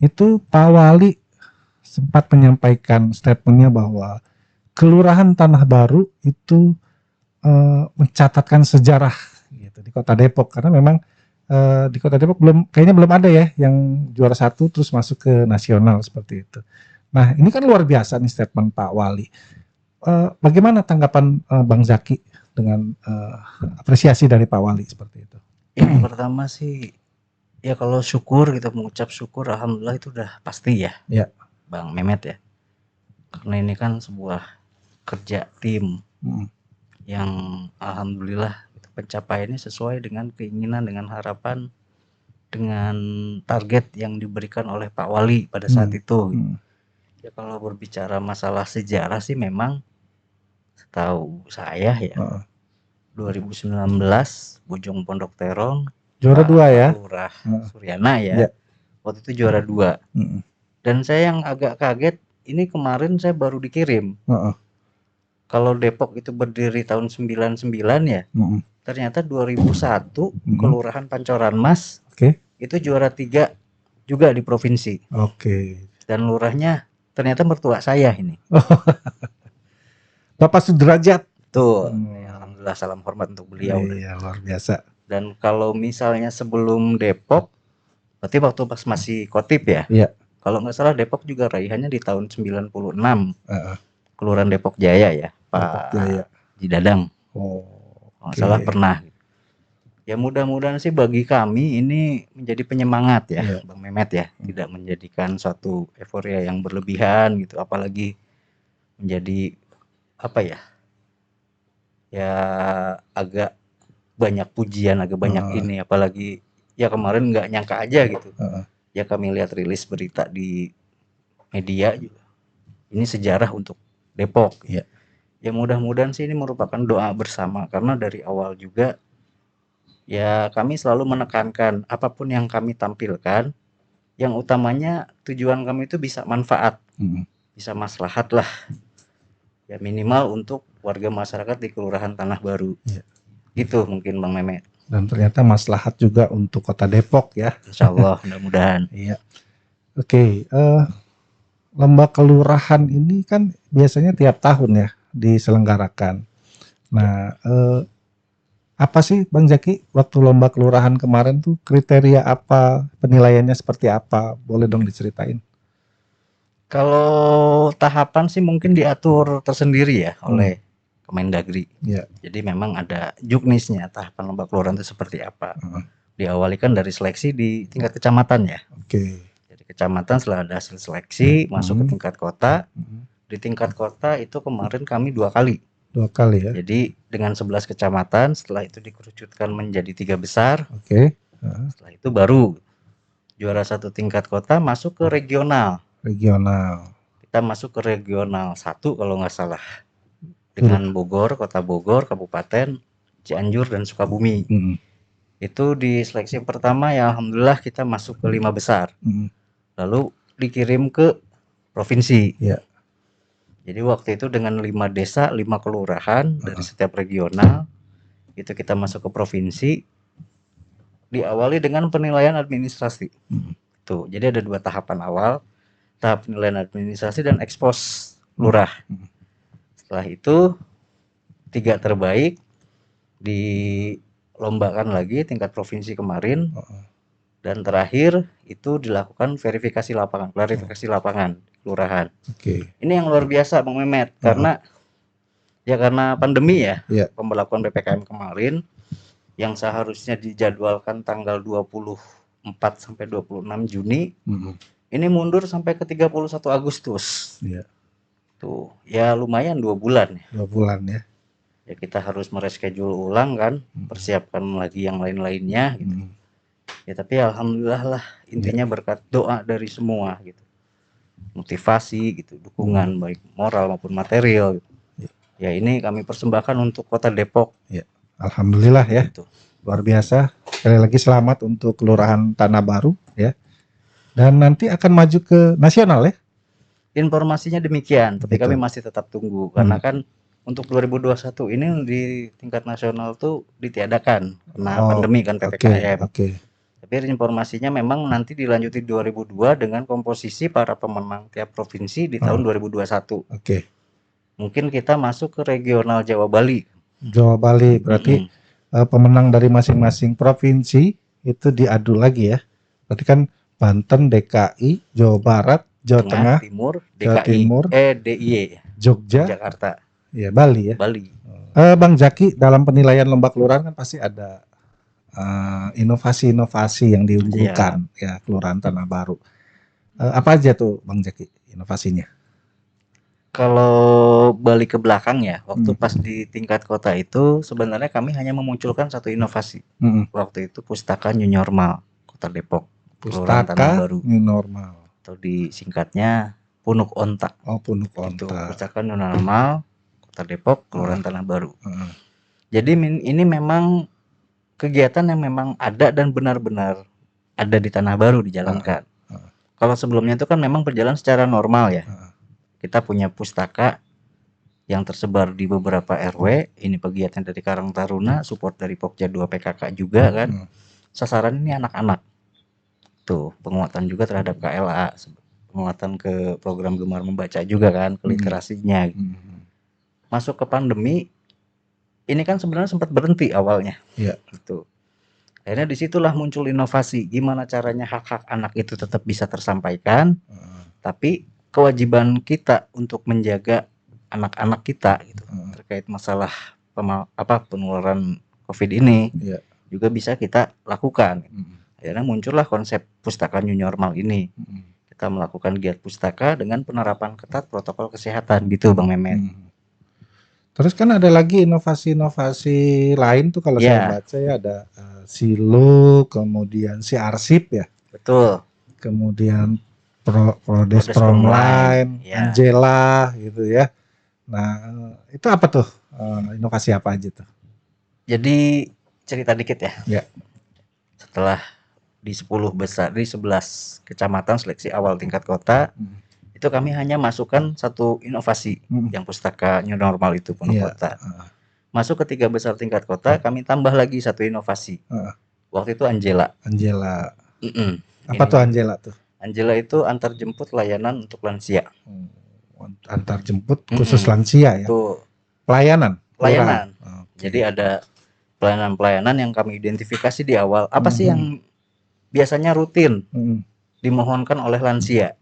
itu Pak Wali sempat menyampaikan statementnya bahwa Kelurahan Tanah Baru itu mencatatkan sejarah gitu di Kota Depok, karena memang di Kota Depok kayaknya belum ada ya yang juara 1 terus masuk ke nasional seperti itu. Nah ini kan luar biasa nih statement Pak Wali. Bagaimana tanggapan Bang Zaki dengan apresiasi dari Pak Wali seperti itu? Yang pertama sih ya kalau syukur, kita mengucap syukur, alhamdulillah itu udah pasti ya, Bang Mehmet ya. Karena ini kan sebuah kerja tim yang alhamdulillah pencapaiannya sesuai dengan keinginan, dengan harapan, dengan target yang diberikan oleh Pak Wali pada saat itu. Ya kalau berbicara masalah sejarah sih memang setahu saya ya 2019 Bojong Pondok Terong juara 2 ya, Lurah Suryana ya. Waktu itu juara 2. Dan saya yang agak kaget, ini kemarin saya baru dikirim. Kalau Depok itu berdiri tahun 99 ya. Ternyata 2001 Kelurahan Pancoran Mas itu juara 3 juga di provinsi. Dan lurahnya ternyata mertua saya ini. Bapak Sudrajat. Tuh. Alhamdulillah, salam hormat untuk beliau. Iya, luar biasa. Dan kalau misalnya sebelum Depok, berarti waktu pas masih Kotip ya. Kalau nggak salah Depok juga raihannya di tahun 96. Kelurahan Depok Jaya ya, Pak Jidadang. Kalau nggak salah pernah. Ya mudah-mudahan sih bagi kami ini menjadi penyemangat ya, Bang Mehmet ya. Tidak menjadikan suatu euforia yang berlebihan gitu, apalagi menjadi apa ya? Ya agak banyak pujian, agak banyak ini, apalagi ya kemarin nggak nyangka aja gitu. Ya kami lihat rilis berita di media juga. Ini sejarah untuk Depok. Ya mudah-mudahan sih ini merupakan doa bersama, karena dari awal juga ya kami selalu menekankan apapun yang kami tampilkan, yang utamanya tujuan kami itu bisa manfaat, bisa maslahat lah. Ya minimal untuk warga masyarakat di Kelurahan Tanah Baru. Gitu mungkin Bang Mehmet. Dan ternyata maslahat juga untuk Kota Depok ya. Insya Allah mudah-mudahan. Oke, lomba kelurahan ini kan biasanya tiap tahun ya diselenggarakan. Nah, apa sih Bang Zaki waktu lomba kelurahan kemarin tuh kriteria apa, penilaiannya seperti apa? Boleh dong diceritain. Kalau tahapan sih mungkin diatur tersendiri ya oleh Kemendagri. Jadi memang ada juknisnya, tahapan lomba kelurahan itu seperti apa. Diawali kan dari seleksi di tingkat kecamatan ya. Jadi kecamatan setelah ada hasil seleksi masuk ke tingkat kota, di tingkat kota itu kemarin kami 2 kali. 2 kali ya. Jadi dengan 11 kecamatan, setelah itu dikerucutkan menjadi 3 besar. Oke. Setelah itu baru juara 1 tingkat kota masuk ke regional. Regional. Kita masuk ke regional 1 kalau nggak salah. Dengan Bogor, Kota Bogor, Kabupaten Cianjur dan Sukabumi. Itu di seleksi pertama ya alhamdulillah kita masuk ke 5 besar. Lalu dikirim ke provinsi. Ya. Jadi waktu itu dengan 5 desa, 5 kelurahan dari setiap regional itu kita masuk ke provinsi. Diawali dengan penilaian administrasi. Tuh, jadi ada 2 tahapan awal, tahap penilaian administrasi dan ekspos lurah. Setelah itu 3 terbaik dilombakan lagi tingkat provinsi kemarin. Dan terakhir itu dilakukan verifikasi lapangan, klarifikasi lapangan kelurahan. Ini yang luar biasa Bang Mehmet, karena pandemi ya, pemberlakuan PPKM kemarin yang seharusnya dijadwalkan tanggal 24 sampai 26 Juni. Ini mundur sampai ke 31 Agustus. Tuh, ya lumayan 2 bulan ya. 2 bulan ya. Ya kita harus mereschedule ulang kan, persiapkan lagi yang lain-lainnya gitu. Ya tapi alhamdulillah lah, intinya berkat doa dari semua gitu. Motivasi gitu, dukungan baik moral maupun material gitu. Ya ini kami persembahkan untuk Kota Depok. Ya. Alhamdulillah ya. Gitu. Luar biasa. Sekali lagi selamat untuk Kelurahan Tanah Baru ya. Dan nanti akan maju ke nasional ya. Informasinya demikian, tapi Betul. kami masih tetap tunggu karena kan untuk 2021 ini di tingkat nasional tuh ditiadakan karena pandemi kan PPKM. Tapi informasinya memang nanti dilanjuti 2002 dengan komposisi para pemenang tiap provinsi di tahun 2021. Mungkin kita masuk ke regional Jawa Bali. Jawa Bali berarti pemenang dari masing-masing provinsi itu diadu lagi ya. Berarti kan Banten, DKI, Jawa Barat, Jawa Tengah, Timur, Jawa DKI, Timur, DIY, Jogja, Jakarta, ya Bali ya. Bali. Bang Jaki, dalam penilaian lomba kelurahan kan pasti ada inovasi-inovasi yang diunggulkan ya Kelurahan Tanah Baru. Apa aja tuh Bang Jaki inovasinya? Kalau balik ke belakang ya, waktu pas di tingkat kota itu sebenarnya kami hanya memunculkan satu inovasi. Waktu itu Pustaka New Normal Kota Depok. Pustaka New Normal. Atau disingkatnya Punuk Onta. Punuk Onta. Itu Pustaka New Normal Kota Depok, Kelurahan Tanah Baru. Jadi ini memang kegiatan yang memang ada dan benar-benar ada di Tanah Baru dijalankan. Kalau sebelumnya itu kan memang berjalan secara normal ya. Kita punya pustaka yang tersebar di beberapa RW. Ini pegiatan dari Karang Taruna, support dari Pokja 2 PKK juga kan. Sasaran ini anak-anak. Tuh, penguatan juga terhadap KLA, penguatan ke program Gemar Membaca juga kan, ke literasinya. Masuk ke pandemi, ini kan sebenarnya sempat berhenti awalnya. Gitu. Akhirnya disitulah muncul inovasi, gimana caranya hak-hak anak itu tetap bisa tersampaikan, tapi kewajiban kita untuk menjaga anak-anak kita gitu, terkait masalah penularan COVID ini juga bisa kita lakukan. Akhirnya muncullah konsep Pustaka New Normal ini. Kita melakukan giat pustaka dengan penerapan ketat protokol kesehatan gitu Bang Mehmet. Terus kan ada lagi inovasi-inovasi lain tuh kalau saya baca ya, ada Silo, kemudian si Arsip ya. Betul. Kemudian Prodes Promline, Angela gitu ya. Nah, itu apa tuh? Inovasi apa aja tuh? Jadi cerita dikit ya. Ya. Setelah di 10 besar, di 11 kecamatan seleksi awal tingkat kota, itu kami hanya masukkan satu inovasi yang Pustaka New Normal itu Punuk Kota. Masuk ke 3 besar tingkat kota, kami tambah lagi satu inovasi. Waktu itu Angela. Apa tuh Angela tuh? Angela itu antar jemput layanan untuk lansia. Antar jemput khusus lansia ya? Itu pelayanan. Jadi ada pelayanan-pelayanan yang kami identifikasi di awal. Apa sih yang biasanya rutin dimohonkan oleh lansia?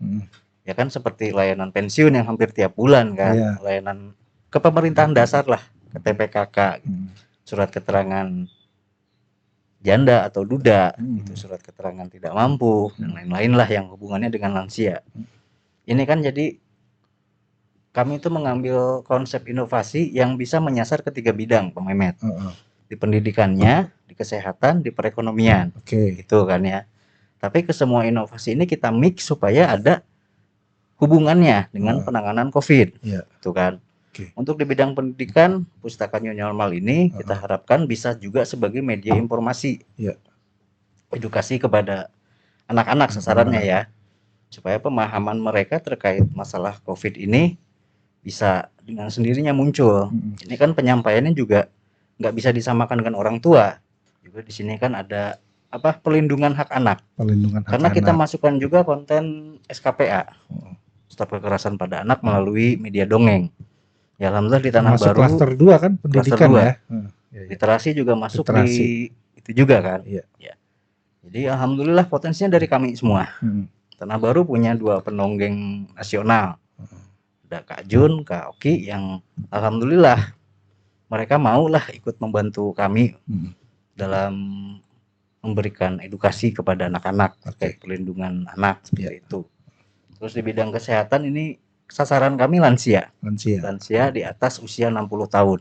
Ya kan seperti layanan pensiun yang hampir tiap bulan kan, layanan ke pemerintahan dasar lah, ke TPKK, gitu. Surat keterangan janda atau duda, itu surat keterangan tidak mampu dan lain-lain lah yang hubungannya dengan lansia. Ini kan jadi kami itu mengambil konsep inovasi yang bisa menyasar ke 3 bidang, Bang Mehmet. Di pendidikannya, di kesehatan, di perekonomian. Oke. Itu kan ya. Tapi ke semua inovasi ini kita mix supaya ada hubungannya dengan penanganan COVID. Iya. Itu kan. Oke. Untuk di bidang pendidikan, Pustaka New Normal ini kita harapkan bisa juga sebagai media informasi. Iya. Edukasi kepada anak-anak sasarannya ya. Supaya pemahaman mereka terkait masalah COVID ini bisa dengan sendirinya muncul. Ini kan penyampaiannya juga nggak bisa disamakan dengan orang tua. Juga di sini kan ada pelindungan hak anak. Perlindungan hak Karena anak. kita masukkan juga konten SKPA, stop kekerasan pada anak melalui media dongeng. Ya alhamdulillah di Tanah masuk Baru. Klaster 2 kan pendidikan Klaster 2. ya. Literasi juga masuk Literasi. di itu juga kan. Iya. Ya. Jadi alhamdulillah potensinya dari kami semua. Tanah Baru punya 2 pendongeng nasional. Ada Kak Jun, Kak Oki yang alhamdulillah mereka maulah ikut membantu kami dalam memberikan edukasi kepada anak-anak terkait perlindungan anak seperti itu. Terus di bidang kesehatan ini sasaran kami lansia di atas usia 60 tahun.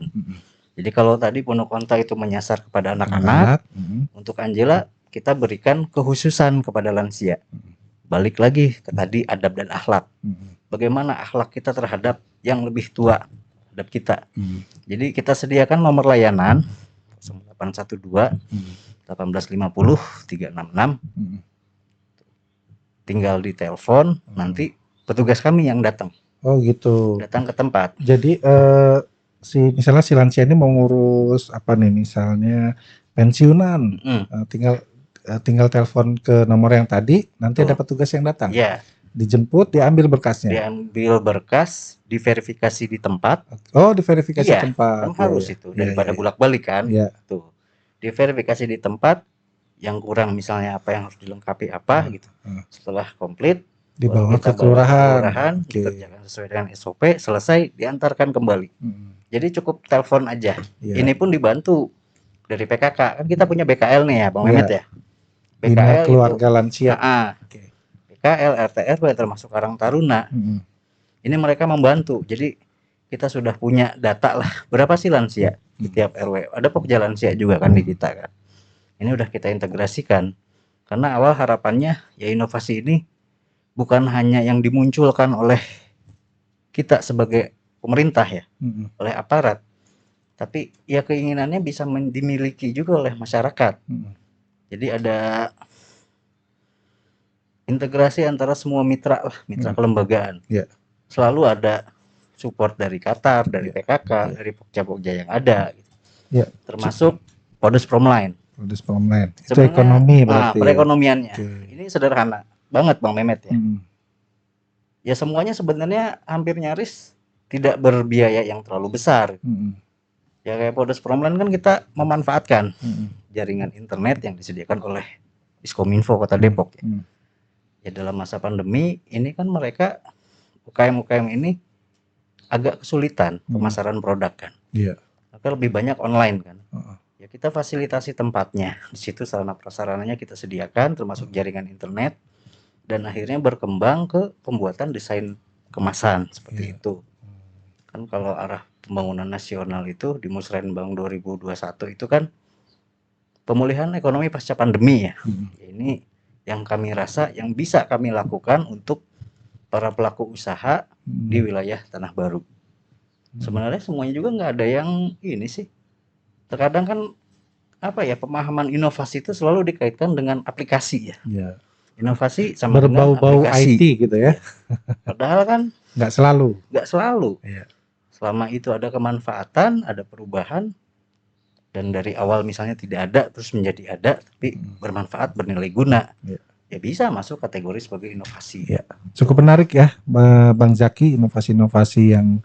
Jadi kalau tadi Ponokonta itu menyasar kepada anak-anak, untuk Angela kita berikan kekhususan kepada lansia. Balik lagi ke tadi adab dan akhlak. Bagaimana akhlak kita terhadap yang lebih tua terhadap kita. Jadi kita sediakan nomor layanan 0812 1850 366. Tinggal di telepon, nanti petugas kami yang datang. Oh gitu. Datang ke tempat. Jadi misalnya si lansia ini mau ngurus apa nih, misalnya pensiunan, tinggal telepon ke nomor yang tadi, nanti ada petugas yang datang. Iya. Dijemput, diambil berkasnya. Diambil berkas, diverifikasi di tempat. Oh, diverifikasi tempat. Kan harus itu daripada bolak-balik kan. Iya. Tuh. Diverifikasi di tempat, yang kurang misalnya apa yang harus dilengkapi apa gitu. Setelah komplit dibawa ke kelurahan, dikerjakan sesuai dengan SOP, selesai diantarkan kembali. Jadi cukup telepon aja. Ini pun dibantu dari PKK. Kan kita punya BKL nih ya, Bang Mehmet ya. BKL keluarga itu, lansia. BKL, RT/RW termasuk Karang Taruna. Ini mereka membantu. Jadi kita sudah punya data lah berapa sih lansia di tiap RW. Ada Pokja lansia juga kan di kita kan. Ini udah kita integrasikan. Karena awal harapannya ya inovasi ini bukan hanya yang dimunculkan oleh kita sebagai pemerintah ya, oleh aparat, tapi ya keinginannya bisa dimiliki juga oleh masyarakat. Jadi ada integrasi antara semua mitra lah, mitra kelembagaan. Selalu ada support dari Qatar, dari PKK, dari Pokja-Pokja yang ada. Gitu. Termasuk Podes Promline. Podes Promline. Itu ekonomi berarti. Perekonomiannya. Ini sederhana banget Bang Mehmet ya. Ya semuanya sebenarnya hampir nyaris tidak berbiaya yang terlalu besar. Ya kayak Podes Promline kan kita memanfaatkan jaringan internet yang disediakan oleh Diskominfo Kota Depok. Ya dalam masa pandemi ini kan mereka UKM-UKM ini agak kesulitan pemasaran produk kan. Maka lebih banyak online kan. Ya kita fasilitasi tempatnya. Di situ sarana prasarananya kita sediakan termasuk jaringan internet. Dan akhirnya berkembang ke pembuatan desain kemasan seperti itu. Kan kalau arah pembangunan nasional itu di Musrenbang 2021 itu kan pemulihan ekonomi pasca pandemi ya. Ini yang kami rasa yang bisa kami lakukan untuk para pelaku usaha di wilayah Tanah Baru. Sebenarnya semuanya juga nggak ada yang ini sih. Terkadang kan pemahaman inovasi itu selalu dikaitkan dengan aplikasi ya. Inovasi sama berbau-bau IT gitu ya. Padahal kan nggak selalu. Selama itu ada kemanfaatan, ada perubahan, dan dari awal misalnya tidak ada terus menjadi ada, tapi bermanfaat, bernilai guna, ya bisa masuk kategori sebagai inovasi. Cukup menarik ya, Bang Zaki, inovasi-inovasi yang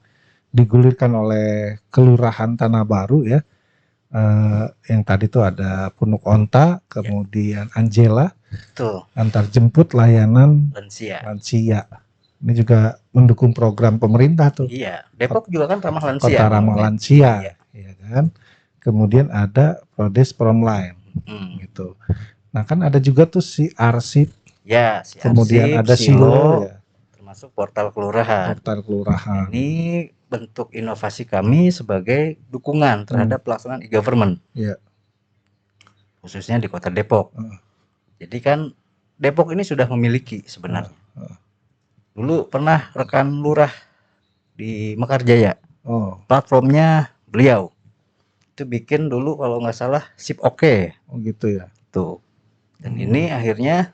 digulirkan oleh Kelurahan Tanah Baru ya. Yang tadi tuh ada Punuk Onta, kemudian Angela. Betul. Antar jemput layanan lansia. Ini juga mendukung program pemerintah tuh. Iya, Depok juga kan ramah lansia. Kota ramah lansia, ya kan. Kemudian ada Podes Promline, gitu. Nah kan ada juga tuh si Arsip. Ya, si kemudian Arsip, ada Silo, termasuk portal kelurahan. Portal kelurahan. Ini bentuk inovasi kami sebagai dukungan terhadap pelaksanaan e-government. Iya. Khususnya di Kota Depok. Jadi kan Depok ini sudah memiliki sebenarnya. Dulu pernah rekan lurah di Mekarjaya. Platformnya beliau. Itu bikin dulu kalau nggak salah SIP Oke. Oh gitu ya. Tuh. Dan ini akhirnya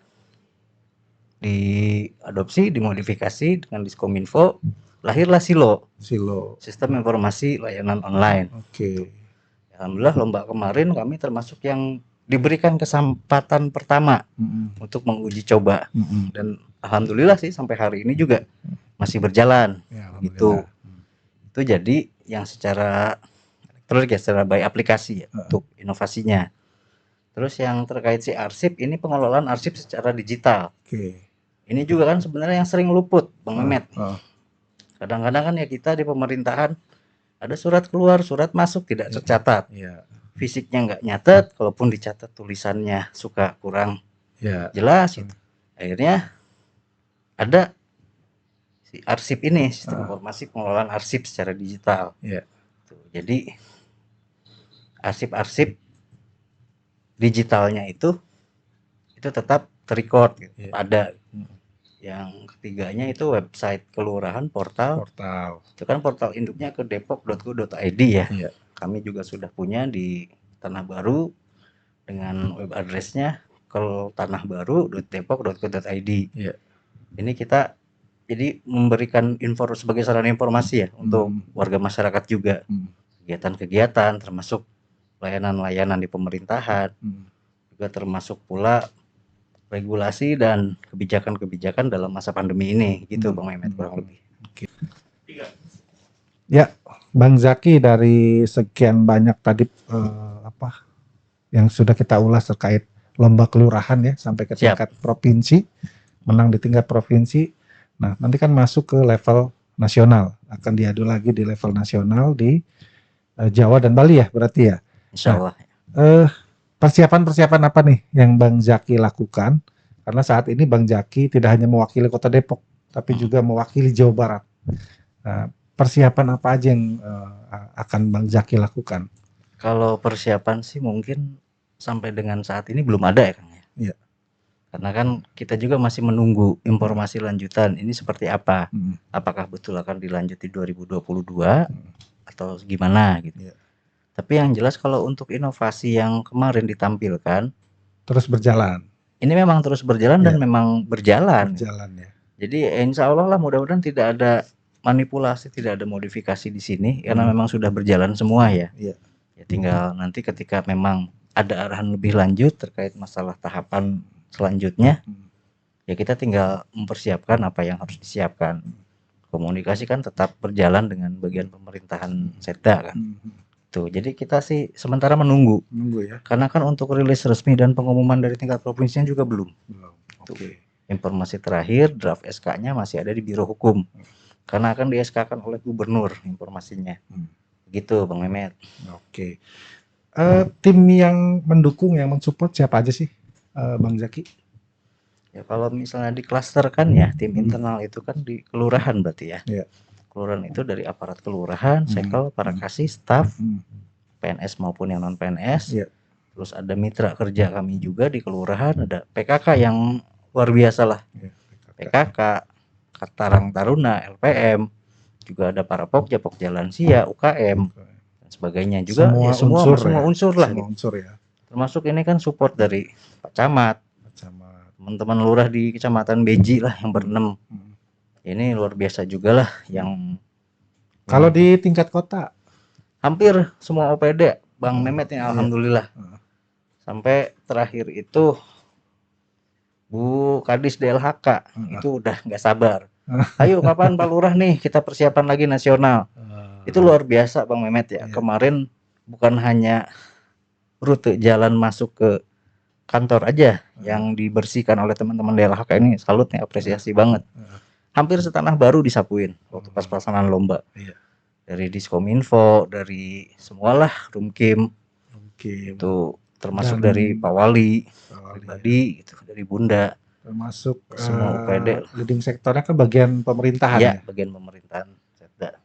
diadopsi, dimodifikasi dengan Diskominfo, lahirlah Silo. Sistem Informasi Layanan Online. Oke. Alhamdulillah lomba kemarin kami termasuk yang diberikan kesempatan pertama untuk menguji coba. Dan alhamdulillah sih sampai hari ini juga masih berjalan. Ya, gitu. Itu jadi yang secara elektronik ya, secara by aplikasi ya, untuk inovasinya. Terus yang terkait si arsip, ini pengelolaan arsip secara digital. Ini juga kan sebenarnya yang sering luput, Bang Mehmet. Kadang-kadang kan ya kita di pemerintahan ada surat keluar, surat masuk tidak tercatat. Fisiknya nggak nyatet, kalaupun dicatat tulisannya suka kurang jelas. Gitu. Akhirnya ada si arsip ini, sistem informasi pengelolaan arsip secara digital. Tuh, jadi arsip-arsip digitalnya itu tetap terrecord gitu. Ada. Yang ketiganya itu website kelurahan, portal. Itu kan portal induknya ke depok.go.id ya. Kami juga sudah punya di Tanah Baru dengan web addressnya keltanahbaru.depok.go.id. Ini kita jadi memberikan sebagai sarana informasi ya untuk warga masyarakat juga. Kegiatan-kegiatan termasuk layanan-layanan di pemerintahan. Juga termasuk pula regulasi dan kebijakan-kebijakan dalam masa pandemi ini gitu Bang Mehmet kurang lebih. Ya, Bang Zaki, dari sekian banyak tadi yang sudah kita ulas terkait lomba kelurahan ya sampai ke tingkat provinsi, menang di tingkat provinsi. Nah, nanti kan masuk ke level nasional, akan diadu lagi di level nasional di Jawa dan Bali ya berarti ya. Insya Allah. Persiapan-persiapan apa nih yang Bang Zaki lakukan? Karena saat ini Bang Zaki tidak hanya mewakili Kota Depok, tapi juga mewakili Jawa Barat. Nah, persiapan apa aja yang akan Bang Zaki lakukan? Kalau persiapan sih mungkin sampai dengan saat ini belum ada ya Kang ya. Iya. Karena kan kita juga masih menunggu informasi lanjutan ini seperti apa. Apakah betul akan dilanjut di 2022 atau gimana gitu. Tapi yang jelas kalau untuk inovasi yang kemarin ditampilkan terus berjalan. Ini memang terus berjalan dan memang berjalan. Ya. Jadi insya Allah lah mudah-mudahan tidak ada manipulasi, tidak ada modifikasi di sini karena memang sudah berjalan semua ya. Ya tinggal nanti ketika memang ada arahan lebih lanjut terkait masalah tahapan selanjutnya, ya kita tinggal mempersiapkan apa yang harus disiapkan. Komunikasi kan tetap berjalan dengan bagian pemerintahan Setda kan. Tuh, jadi kita sih sementara menunggu ya. Karena kan untuk rilis resmi dan pengumuman dari tingkat provinsinya juga belum. Informasi terakhir draft SK-nya masih ada di Biro Hukum. Karena akan di SK-kan oleh gubernur informasinya. Gitu Bang Mehmet. Tim yang mendukung, yang mensupport siapa aja sih Bang Zaki? Ya kalau misalnya di klaster kan ya tim internal itu kan di kelurahan berarti ya. Kelurahan itu dari aparat kelurahan, sekel, para kasih, staf, PNS maupun yang non PNS. Terus ada mitra kerja kami juga di kelurahan, ada PKK yang luar biasa lah. PKK, Karang Taruna, LPM, juga ada para Pokja, Pokja Lansia, UKM, dan sebagainya juga. Semua unsur lah. Termasuk ini kan support dari Pak Camat, teman-teman lurah di Kecamatan Beji lah yang berenam. Ini luar biasa juga lah yang. Kalau di tingkat kota hampir semua OPD Bang Mehmet ini alhamdulillah. Sampai terakhir itu Bu Kadis DLHK itu udah nggak sabar. Ayo kapan Pak Lurah nih kita persiapan lagi nasional. Itu luar biasa Bang Mehmet ya. Kemarin bukan hanya rute jalan masuk ke kantor aja yang dibersihkan oleh teman-teman DLHK ini, salut nih, apresiasi banget. Hampir setanah baru disapuin waktu pas pelaksanaan lomba. Dari Diskominfo, dari semualah, Rumkim, itu termasuk dari Pak Wali, pribadi, gitu, dari Bunda. termasuk Semua OPD. leading sektornya kan bagian pemerintahan ya. Ya, bagian pemerintahan. Setda.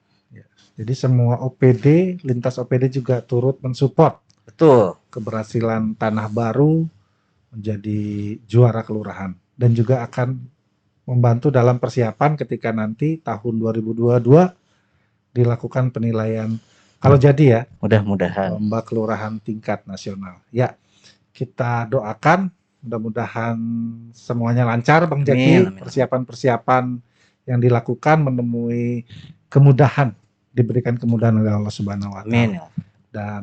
Jadi semua OPD, lintas OPD juga turut mensupport Betul. keberhasilan Tanah Baru menjadi juara kelurahan dan juga akan membantu dalam persiapan ketika nanti tahun 2022 dilakukan penilaian kalau jadi ya Mudah-mudahan. lomba kelurahan tingkat nasional. Ya, kita doakan mudah-mudahan semuanya lancar Bang Jaki, Amin. persiapan-persiapan yang dilakukan menemui kemudahan, diberikan kemudahan oleh Allah Subhanahu wa taala. Amin. Dan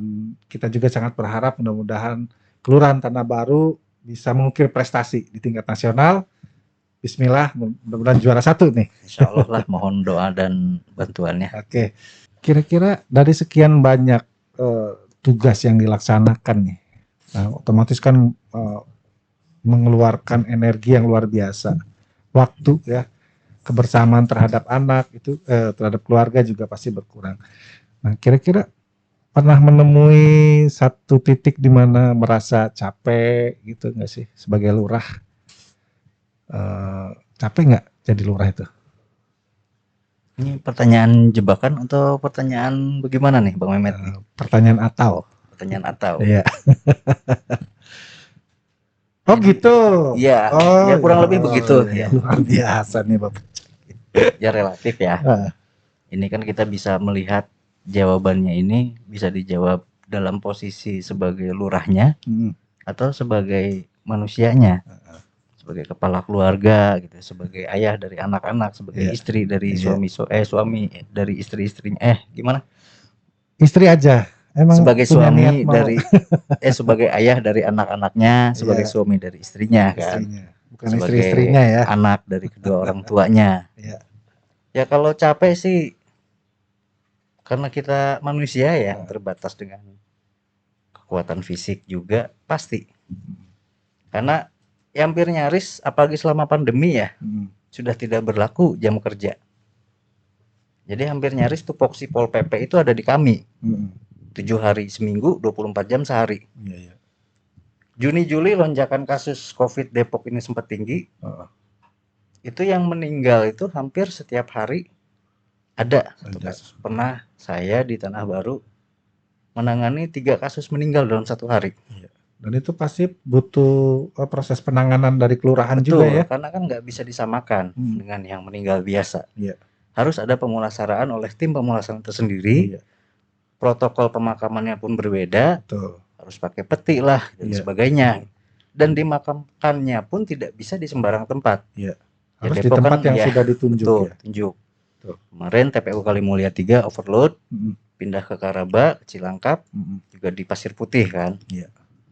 kita juga sangat berharap mudah-mudahan Kelurahan Tanah Baru bisa mengukir prestasi di tingkat nasional. Bismillah, mudah-mudahan juara 1 nih. Insya Allah lah, mohon doa dan bantuannya. Oke, kira-kira dari sekian banyak tugas yang dilaksanakan nih, nah, otomatis kan mengeluarkan energi yang luar biasa, waktu ya, kebersamaan terhadap anak itu terhadap keluarga juga pasti berkurang. Nah, kira-kira pernah menemui satu titik di mana merasa capek gitu nggak sih sebagai lurah? Capek nggak jadi lurah itu? Ini pertanyaan jebakan atau pertanyaan bagaimana nih Bang Mehmet? Pertanyaan atau? Pertanyaan atau? Iya. Oh gitu. Iya. Oh, ya kurang lebih begitu. Ya. Ya. Luar biasa nih Bapak. Ya relatif ya. Ini kan kita bisa melihat jawabannya ini bisa dijawab dalam posisi sebagai lurahnya atau sebagai manusianya, sebagai kepala keluarga gitu, sebagai ayah dari anak-anak, sebagai istri dari suami dari istri-istrinya, gimana? Istri aja. Emang sebagai suami mau. dari sebagai ayah dari anak-anaknya, sebagai suami dari istrinya kan. Bukan sebagai istri-istrinya ya. Anak dari kedua orang tuanya. Ya kalau capek sih karena kita manusia yang terbatas dengan kekuatan fisik juga pasti. Karena ya hampir nyaris apalagi selama pandemi ya sudah tidak berlaku jam kerja. Jadi hampir nyaris tupoksi Pol PP itu ada di kami. 7 hari seminggu, 24 jam sehari. Juni Juli lonjakan kasus COVID Depok ini sempat tinggi. Itu yang meninggal itu hampir setiap hari ada satu kasus. Pernah saya di Tanah Baru menangani 3 kasus meninggal dalam 1 hari. Dan itu pasti butuh proses penanganan dari kelurahan. Betul, juga ya. Karena kan nggak bisa disamakan dengan yang meninggal biasa. Harus ada pemulasaraan oleh tim pemulasaraan tersendiri. Protokol pemakamannya pun berbeda. Betul. Harus pakai peti lah dan sebagainya. Dan dimakamkannya pun tidak bisa di sembarang tempat. Harus di tempat kan, yang sudah ditunjuk. Betul, tunjuk. Kemarin TPU Kalimulia 3 overload, pindah ke Karaba, Cilangkap, juga di Pasir Putih kan,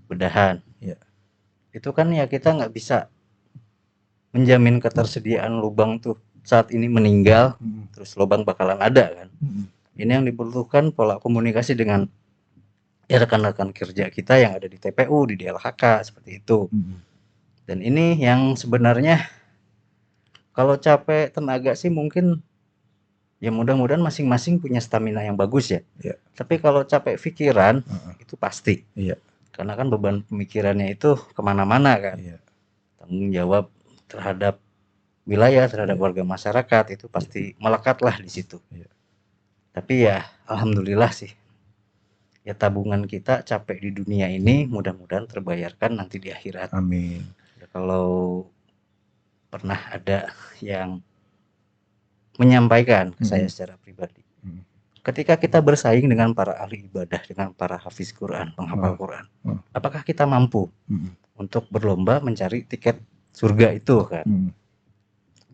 Bedahan. Itu kan ya kita nggak bisa menjamin ketersediaan lubang tuh saat ini meninggal, terus lubang bakalan ada kan. Ini yang dibutuhkan pola komunikasi dengan rekan-rekan kerja kita yang ada di TPU, di DLHK seperti itu. Dan ini yang sebenarnya kalau capek tenaga sih mungkin ya mudah-mudahan masing-masing punya stamina yang bagus ya. Tapi kalau capek pikiran itu pasti. Karena kan beban pemikirannya itu kemana-mana kan. Tanggung jawab terhadap wilayah, terhadap warga masyarakat itu pasti melekatlah di situ. Tapi ya alhamdulillah sih. Ya tabungan kita capek di dunia ini mudah-mudahan terbayarkan nanti di akhirat. Amin. Ya, kalau pernah ada yang menyampaikan ke saya secara pribadi. Ketika kita bersaing dengan para ahli ibadah, dengan para hafiz Quran, penghafal Quran, apakah kita mampu untuk berlomba mencari tiket surga itu kan?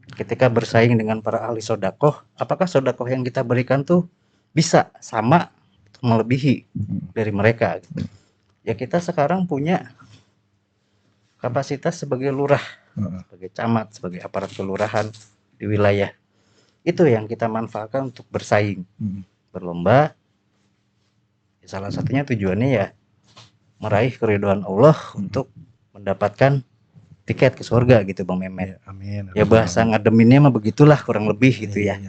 Ketika bersaing dengan para ahli sodakoh, apakah sodakoh yang kita berikan tuh bisa sama melebihi dari mereka? Ya kita sekarang punya kapasitas sebagai lurah, sebagai camat, sebagai aparat kelurahan di wilayah. Itu yang kita manfaatkan untuk bersaing, berlomba. Salah satunya tujuannya ya meraih keridhaan Allah untuk mendapatkan tiket ke surga gitu Bang Mehmet. Amin. Ya bahasa ngademinnya mah begitulah kurang lebih gitu ya.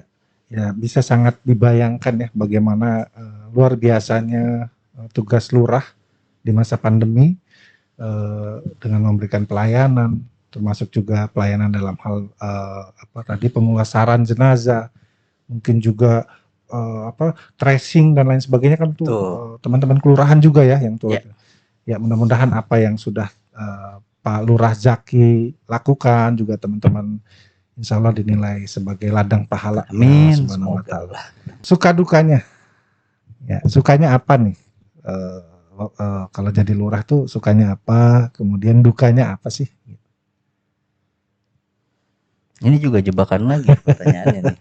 Ya bisa sangat dibayangkan ya bagaimana luar biasanya tugas lurah di masa pandemi dengan memberikan pelayanan, termasuk juga pelayanan dalam hal pemulasaran jenazah, mungkin juga tracing dan lain sebagainya kan tuh teman-teman kelurahan juga ya yang tuh. Ya mudah-mudahan apa yang sudah Pak Lurah Zaki lakukan juga teman-teman insya Allah dinilai sebagai ladang pahala. Amin. Semoga. Suka dukanya, ya sukanya apa nih? Kalau jadi lurah tuh sukanya apa? Kemudian dukanya apa sih? Ini juga jebakan lagi pertanyaannya nih.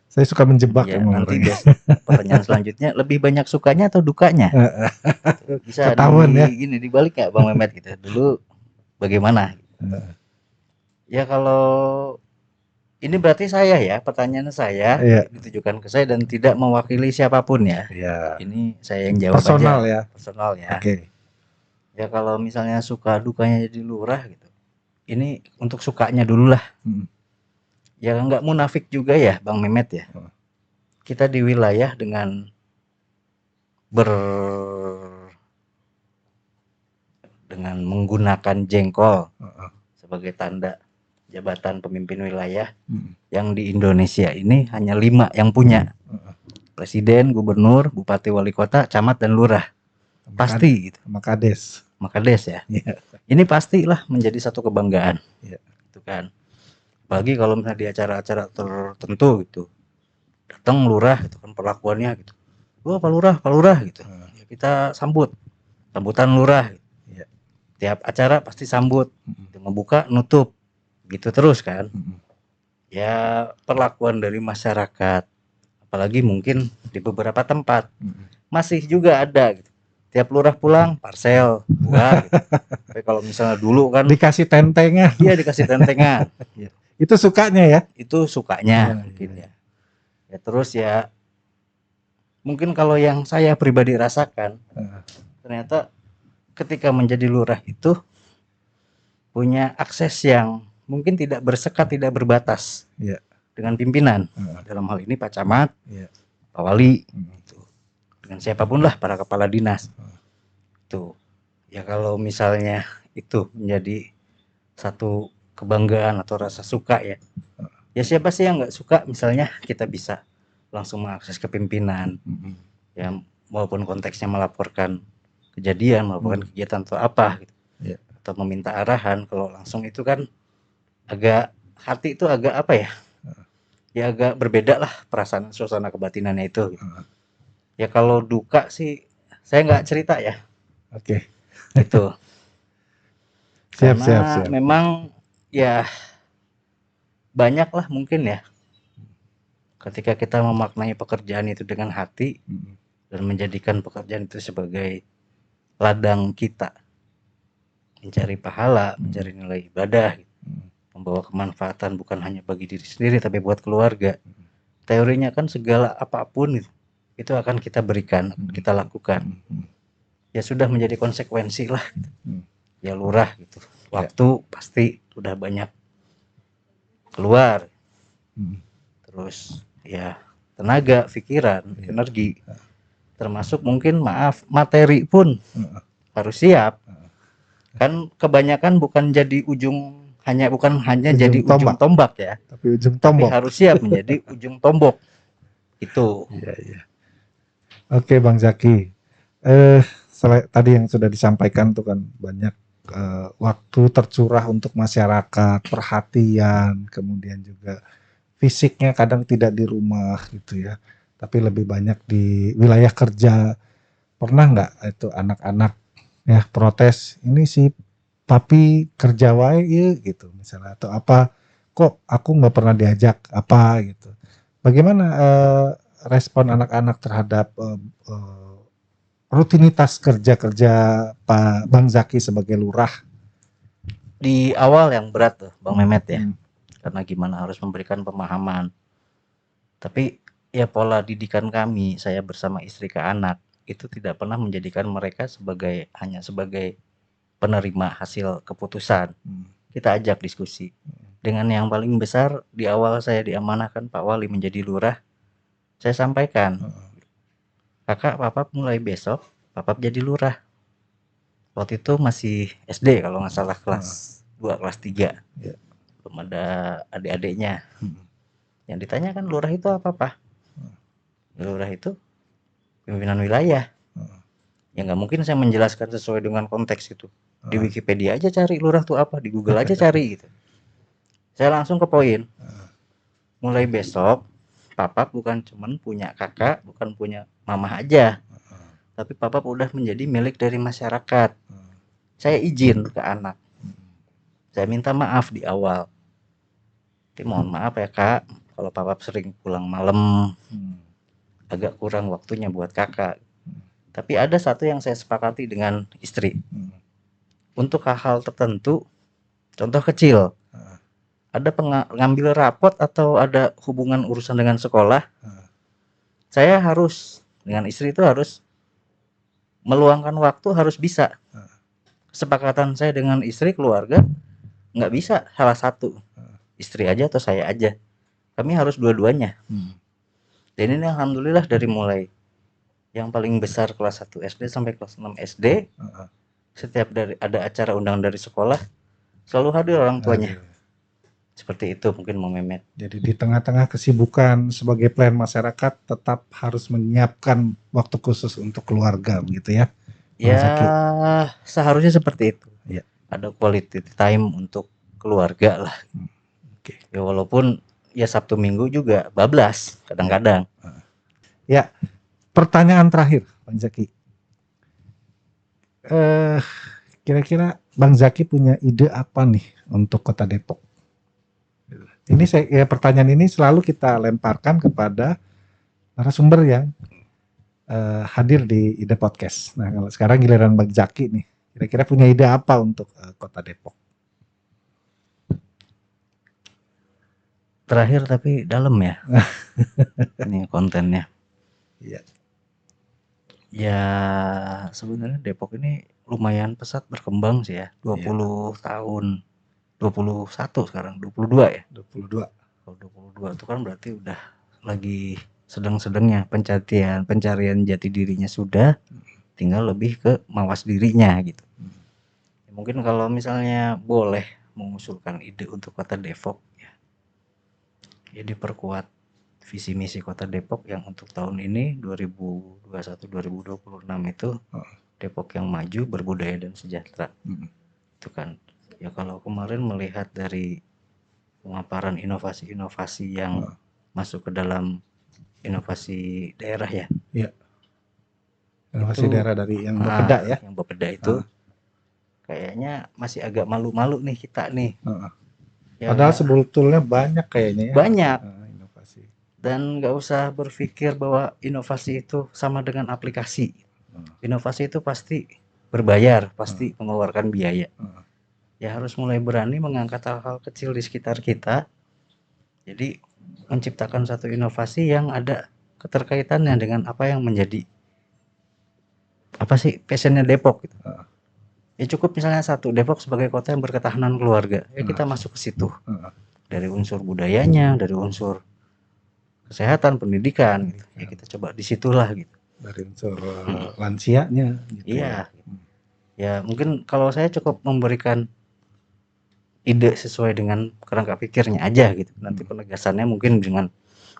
Saya suka menjebak ya, nanti pertanyaan selanjutnya lebih banyak sukanya atau dukanya? Bisa ketahuan ya. Gini dibalik ya Bang Mehmet gitu. Dulu bagaimana? Ya kalau ini berarti saya ya, pertanyaan saya ditujukan ke saya dan tidak mewakili siapapun ya. Ini saya yang jawab personal aja. Ya. Personal ya. Oke. Ya kalau misalnya suka dukanya jadi lurah gitu. Ini untuk sukanya dulu lah. Ya nggak munafik juga ya Bang Mehmet ya. Kita di wilayah dengan dengan menggunakan jengkol sebagai tanda jabatan pemimpin wilayah yang di Indonesia ini hanya 5 yang punya. Presiden, gubernur, bupati, wali kota, camat dan lurah. Pasti gitu. Makades ya. Ini pastilah menjadi satu kebanggaan. Gitu kan. Apalagi kalau misalnya di acara-acara tertentu gitu. Datang lurah gitu kan perlakuannya gitu. Wah, Pak Lurah gitu. Ya, kita sambutan lurah. Gitu. Tiap acara pasti sambut. Ngebuka, nutup. Gitu terus kan. Ya perlakuan dari masyarakat. Apalagi mungkin di beberapa tempat masih juga ada gitu. Tiap lurah pulang parcel buah gitu. Tapi kalau misalnya dulu kan dikasih tentengan. Iya, dikasih tentengan. Itu sukanya ya? Itu sukanya mungkin ya. Ya terus ya mungkin kalau yang saya pribadi rasakan ternyata ketika menjadi lurah itu punya akses yang mungkin tidak bersekat, tidak berbatas dengan pimpinan. Dalam hal ini Pak Camat, Pak Wali, gitu. Dengan siapapun lah para kepala dinas. Tuh. Ya kalau misalnya itu menjadi satu kebanggaan atau rasa suka ya. Ya siapa sih yang nggak suka misalnya kita bisa langsung mengakses ke pimpinan. Ya walaupun konteksnya melaporkan kejadian, melaporkan kegiatan atau apa gitu. Atau meminta arahan, kalau langsung itu kan agak hati itu agak apa ya? Ya agak berbeda lah perasaan suasana kebatinannya itu gitu. Ya kalau duka sih saya nggak cerita ya. Oke. Gitu. Siap. Memang ya banyak lah mungkin ya. Ketika kita memaknai pekerjaan itu dengan hati dan menjadikan pekerjaan itu sebagai ladang kita mencari pahala, mencari nilai ibadah, membawa kemanfaatan bukan hanya bagi diri sendiri tapi buat keluarga. Teorinya kan segala apapun itu akan kita berikan, kita lakukan. Ya sudah menjadi konsekuensi lah. Ya lurah gitu. Waktu pasti udah banyak keluar. Terus ya tenaga, pikiran, energi. Termasuk mungkin materi pun harus siap. Kan kebanyakan bukan jadi bukan hanya jadi ujung tombak ya. Tapi ujung tombak. Tapi harus siap menjadi ujung tombak. Itu. Iya. Oke Bang Zaki. Tadi yang sudah disampaikan tuh kan banyak waktu tercurah untuk masyarakat, perhatian, kemudian juga fisiknya kadang tidak di rumah gitu ya, tapi lebih banyak di wilayah kerja. Pernah nggak itu anak-anak ya protes, ini si papi kerja wae ya gitu misalnya, atau apa kok aku nggak pernah diajak apa gitu. Bagaimana respon anak-anak terhadap rutinitas kerja Pak Bang Zaki sebagai lurah? Di awal yang berat tuh Bang Mehmet ya. Karena gimana harus memberikan pemahaman. Tapi ya pola didikan kami, saya bersama istri ke anak, itu tidak pernah menjadikan mereka hanya sebagai penerima hasil keputusan. Kita ajak diskusi. Dengan yang paling besar, di awal saya diamanahkan Pak Wali menjadi lurah, saya sampaikan, kakak, papap mulai besok, papap jadi lurah. Waktu itu masih SD kalau nggak salah kelas 2 kelas 3. Ya. Belum ada adik-adiknya. Yang ditanya kan lurah itu apa, Pak? Lurah itu pimpinan wilayah. Ya nggak mungkin saya menjelaskan sesuai dengan konteks itu. Di Wikipedia aja cari lurah itu apa, di Google aja cari gitu. Saya langsung ke poin. Mulai besok, Papa bukan cuman punya kakak, bukan punya mama aja. Tapi Papa udah menjadi milik dari masyarakat. Saya izin ke anak. Saya minta maaf di awal. Jadi mohon maaf ya Kak, kalau Papa sering pulang malam, agak kurang waktunya buat kakak. Tapi ada satu yang saya sepakati dengan istri. Untuk hal-hal tertentu, contoh kecil, ada pengambil rapot atau ada hubungan urusan dengan sekolah, saya harus dengan istri itu harus meluangkan waktu, harus bisa. Kesepakatan saya dengan istri keluarga nggak bisa salah satu, istri aja atau saya aja, kami harus dua-duanya. Dan ini alhamdulillah dari mulai yang paling besar kelas 1 SD sampai kelas 6 SD, setiap ada acara undang dari sekolah selalu hadir orang tuanya. Seperti itu mungkin Mang Memet. Jadi di tengah-tengah kesibukan sebagai pelayan masyarakat tetap harus menyiapkan waktu khusus untuk keluarga begitu ya. Ya, seharusnya seperti itu. Ya. Ada quality time untuk keluarga lah. Oke. Ya walaupun ya Sabtu Minggu juga bablas kadang-kadang. Ya, pertanyaan terakhir Bang Zaki. Kira-kira Bang Zaki punya ide apa nih untuk Kota Depok? Ini pertanyaan ini selalu kita lemparkan kepada narasumber yang hadir di Ide Podcast. Nah, kalau sekarang giliran Bang Zaki nih, kira-kira punya ide apa untuk Kota Depok? Terakhir tapi dalam ya. Ini kontennya. Iya. Ya sebenarnya Depok ini lumayan pesat berkembang sih ya. 20 tahun. 21 sekarang, 22 ya? 22. Kalau 22 itu kan berarti udah lagi sedang-sedangnya pencarian jati dirinya sudah, tinggal lebih ke mawas dirinya gitu. Mungkin kalau misalnya boleh mengusulkan ide untuk Kota Depok ya diperkuat visi misi Kota Depok yang untuk tahun ini 2021-2026 itu Depok yang maju, berbudaya dan sejahtera. Itu kan ya kalau kemarin melihat dari pemaparan inovasi-inovasi yang masuk ke dalam inovasi daerah ya. Iya. Inovasi Itu, daerah dari yang Bapeda ya. Yang Bapeda itu kayaknya masih agak malu-malu nih kita nih. Ya, padahal sebetulnya banyak kayaknya ya. Banyak. Inovasi. Dan nggak usah berpikir bahwa inovasi itu sama dengan aplikasi. Inovasi itu pasti berbayar, pasti mengeluarkan biaya. Ya harus mulai berani mengangkat hal-hal kecil di sekitar kita. Jadi menciptakan satu inovasi yang ada keterkaitannya dengan apa yang menjadi apa sih passionnya Depok gitu. Ya cukup misalnya satu, Depok sebagai kota yang berketahanan keluarga. Ya kita masuk ke situ. Dari unsur budayanya, dari unsur kesehatan, pendidikan gitu. Ya kita coba di situlah gitu. Dari unsur lansianya gitu. Iya. Ya mungkin kalau saya cukup memberikan ide sesuai dengan kerangka pikirnya aja gitu. Nanti penegasannya mungkin dengan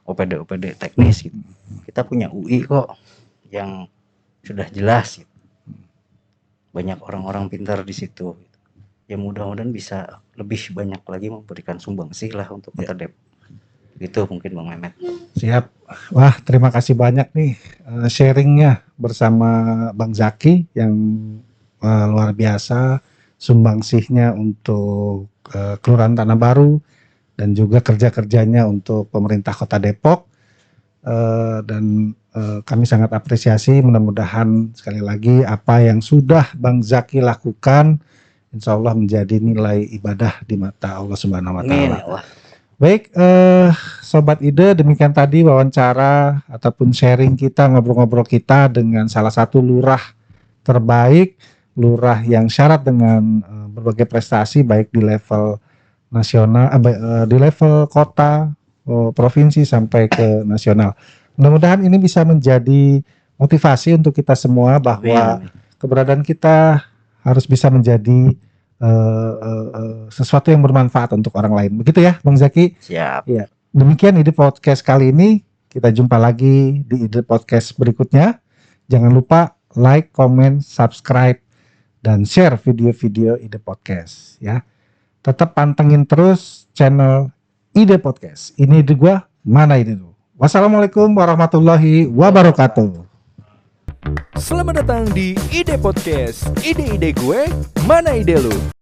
OPD teknis gitu. Kita punya UI kok yang sudah jelas gitu. Banyak orang-orang pintar di situ gitu. Ya mudah-mudahan bisa lebih banyak lagi memberikan sumbangsih lah untuk Kota Depok. Gitu mungkin Bang Memet. Siap. Wah, terima kasih banyak nih sharingnya bersama Bang Zaki yang luar biasa, sumbangsihnya untuk Kelurahan Tanah Baru dan juga kerja-kerjanya untuk pemerintah Kota Depok. Dan kami sangat apresiasi, mudah-mudahan sekali lagi apa yang sudah Bang Zaki lakukan insya Allah menjadi nilai ibadah di mata Allah Subhanahu wa Ta'ala. Baik, Sobat Ide, demikian tadi wawancara ataupun sharing kita, ngobrol-ngobrol kita dengan salah satu lurah terbaik, lurah yang syarat dengan berbagai prestasi baik di level nasional, di level kota, provinsi sampai ke nasional. Mudah-mudahan ini bisa menjadi motivasi untuk kita semua bahwa keberadaan kita harus bisa menjadi sesuatu yang bermanfaat untuk orang lain. Begitu ya, Bang Zaki? Siap. Ya. Demikian ide podcast kali ini. Kita jumpa lagi di ide podcast berikutnya. Jangan lupa like, comment, subscribe, dan share video-video ide podcast ya. Tetap pantengin terus channel ide podcast. Ini ide gua, mana ide lu. Wassalamualaikum warahmatullahi wabarakatuh. Selamat datang di Ide Podcast. Ide-ide gue, mana ide lu?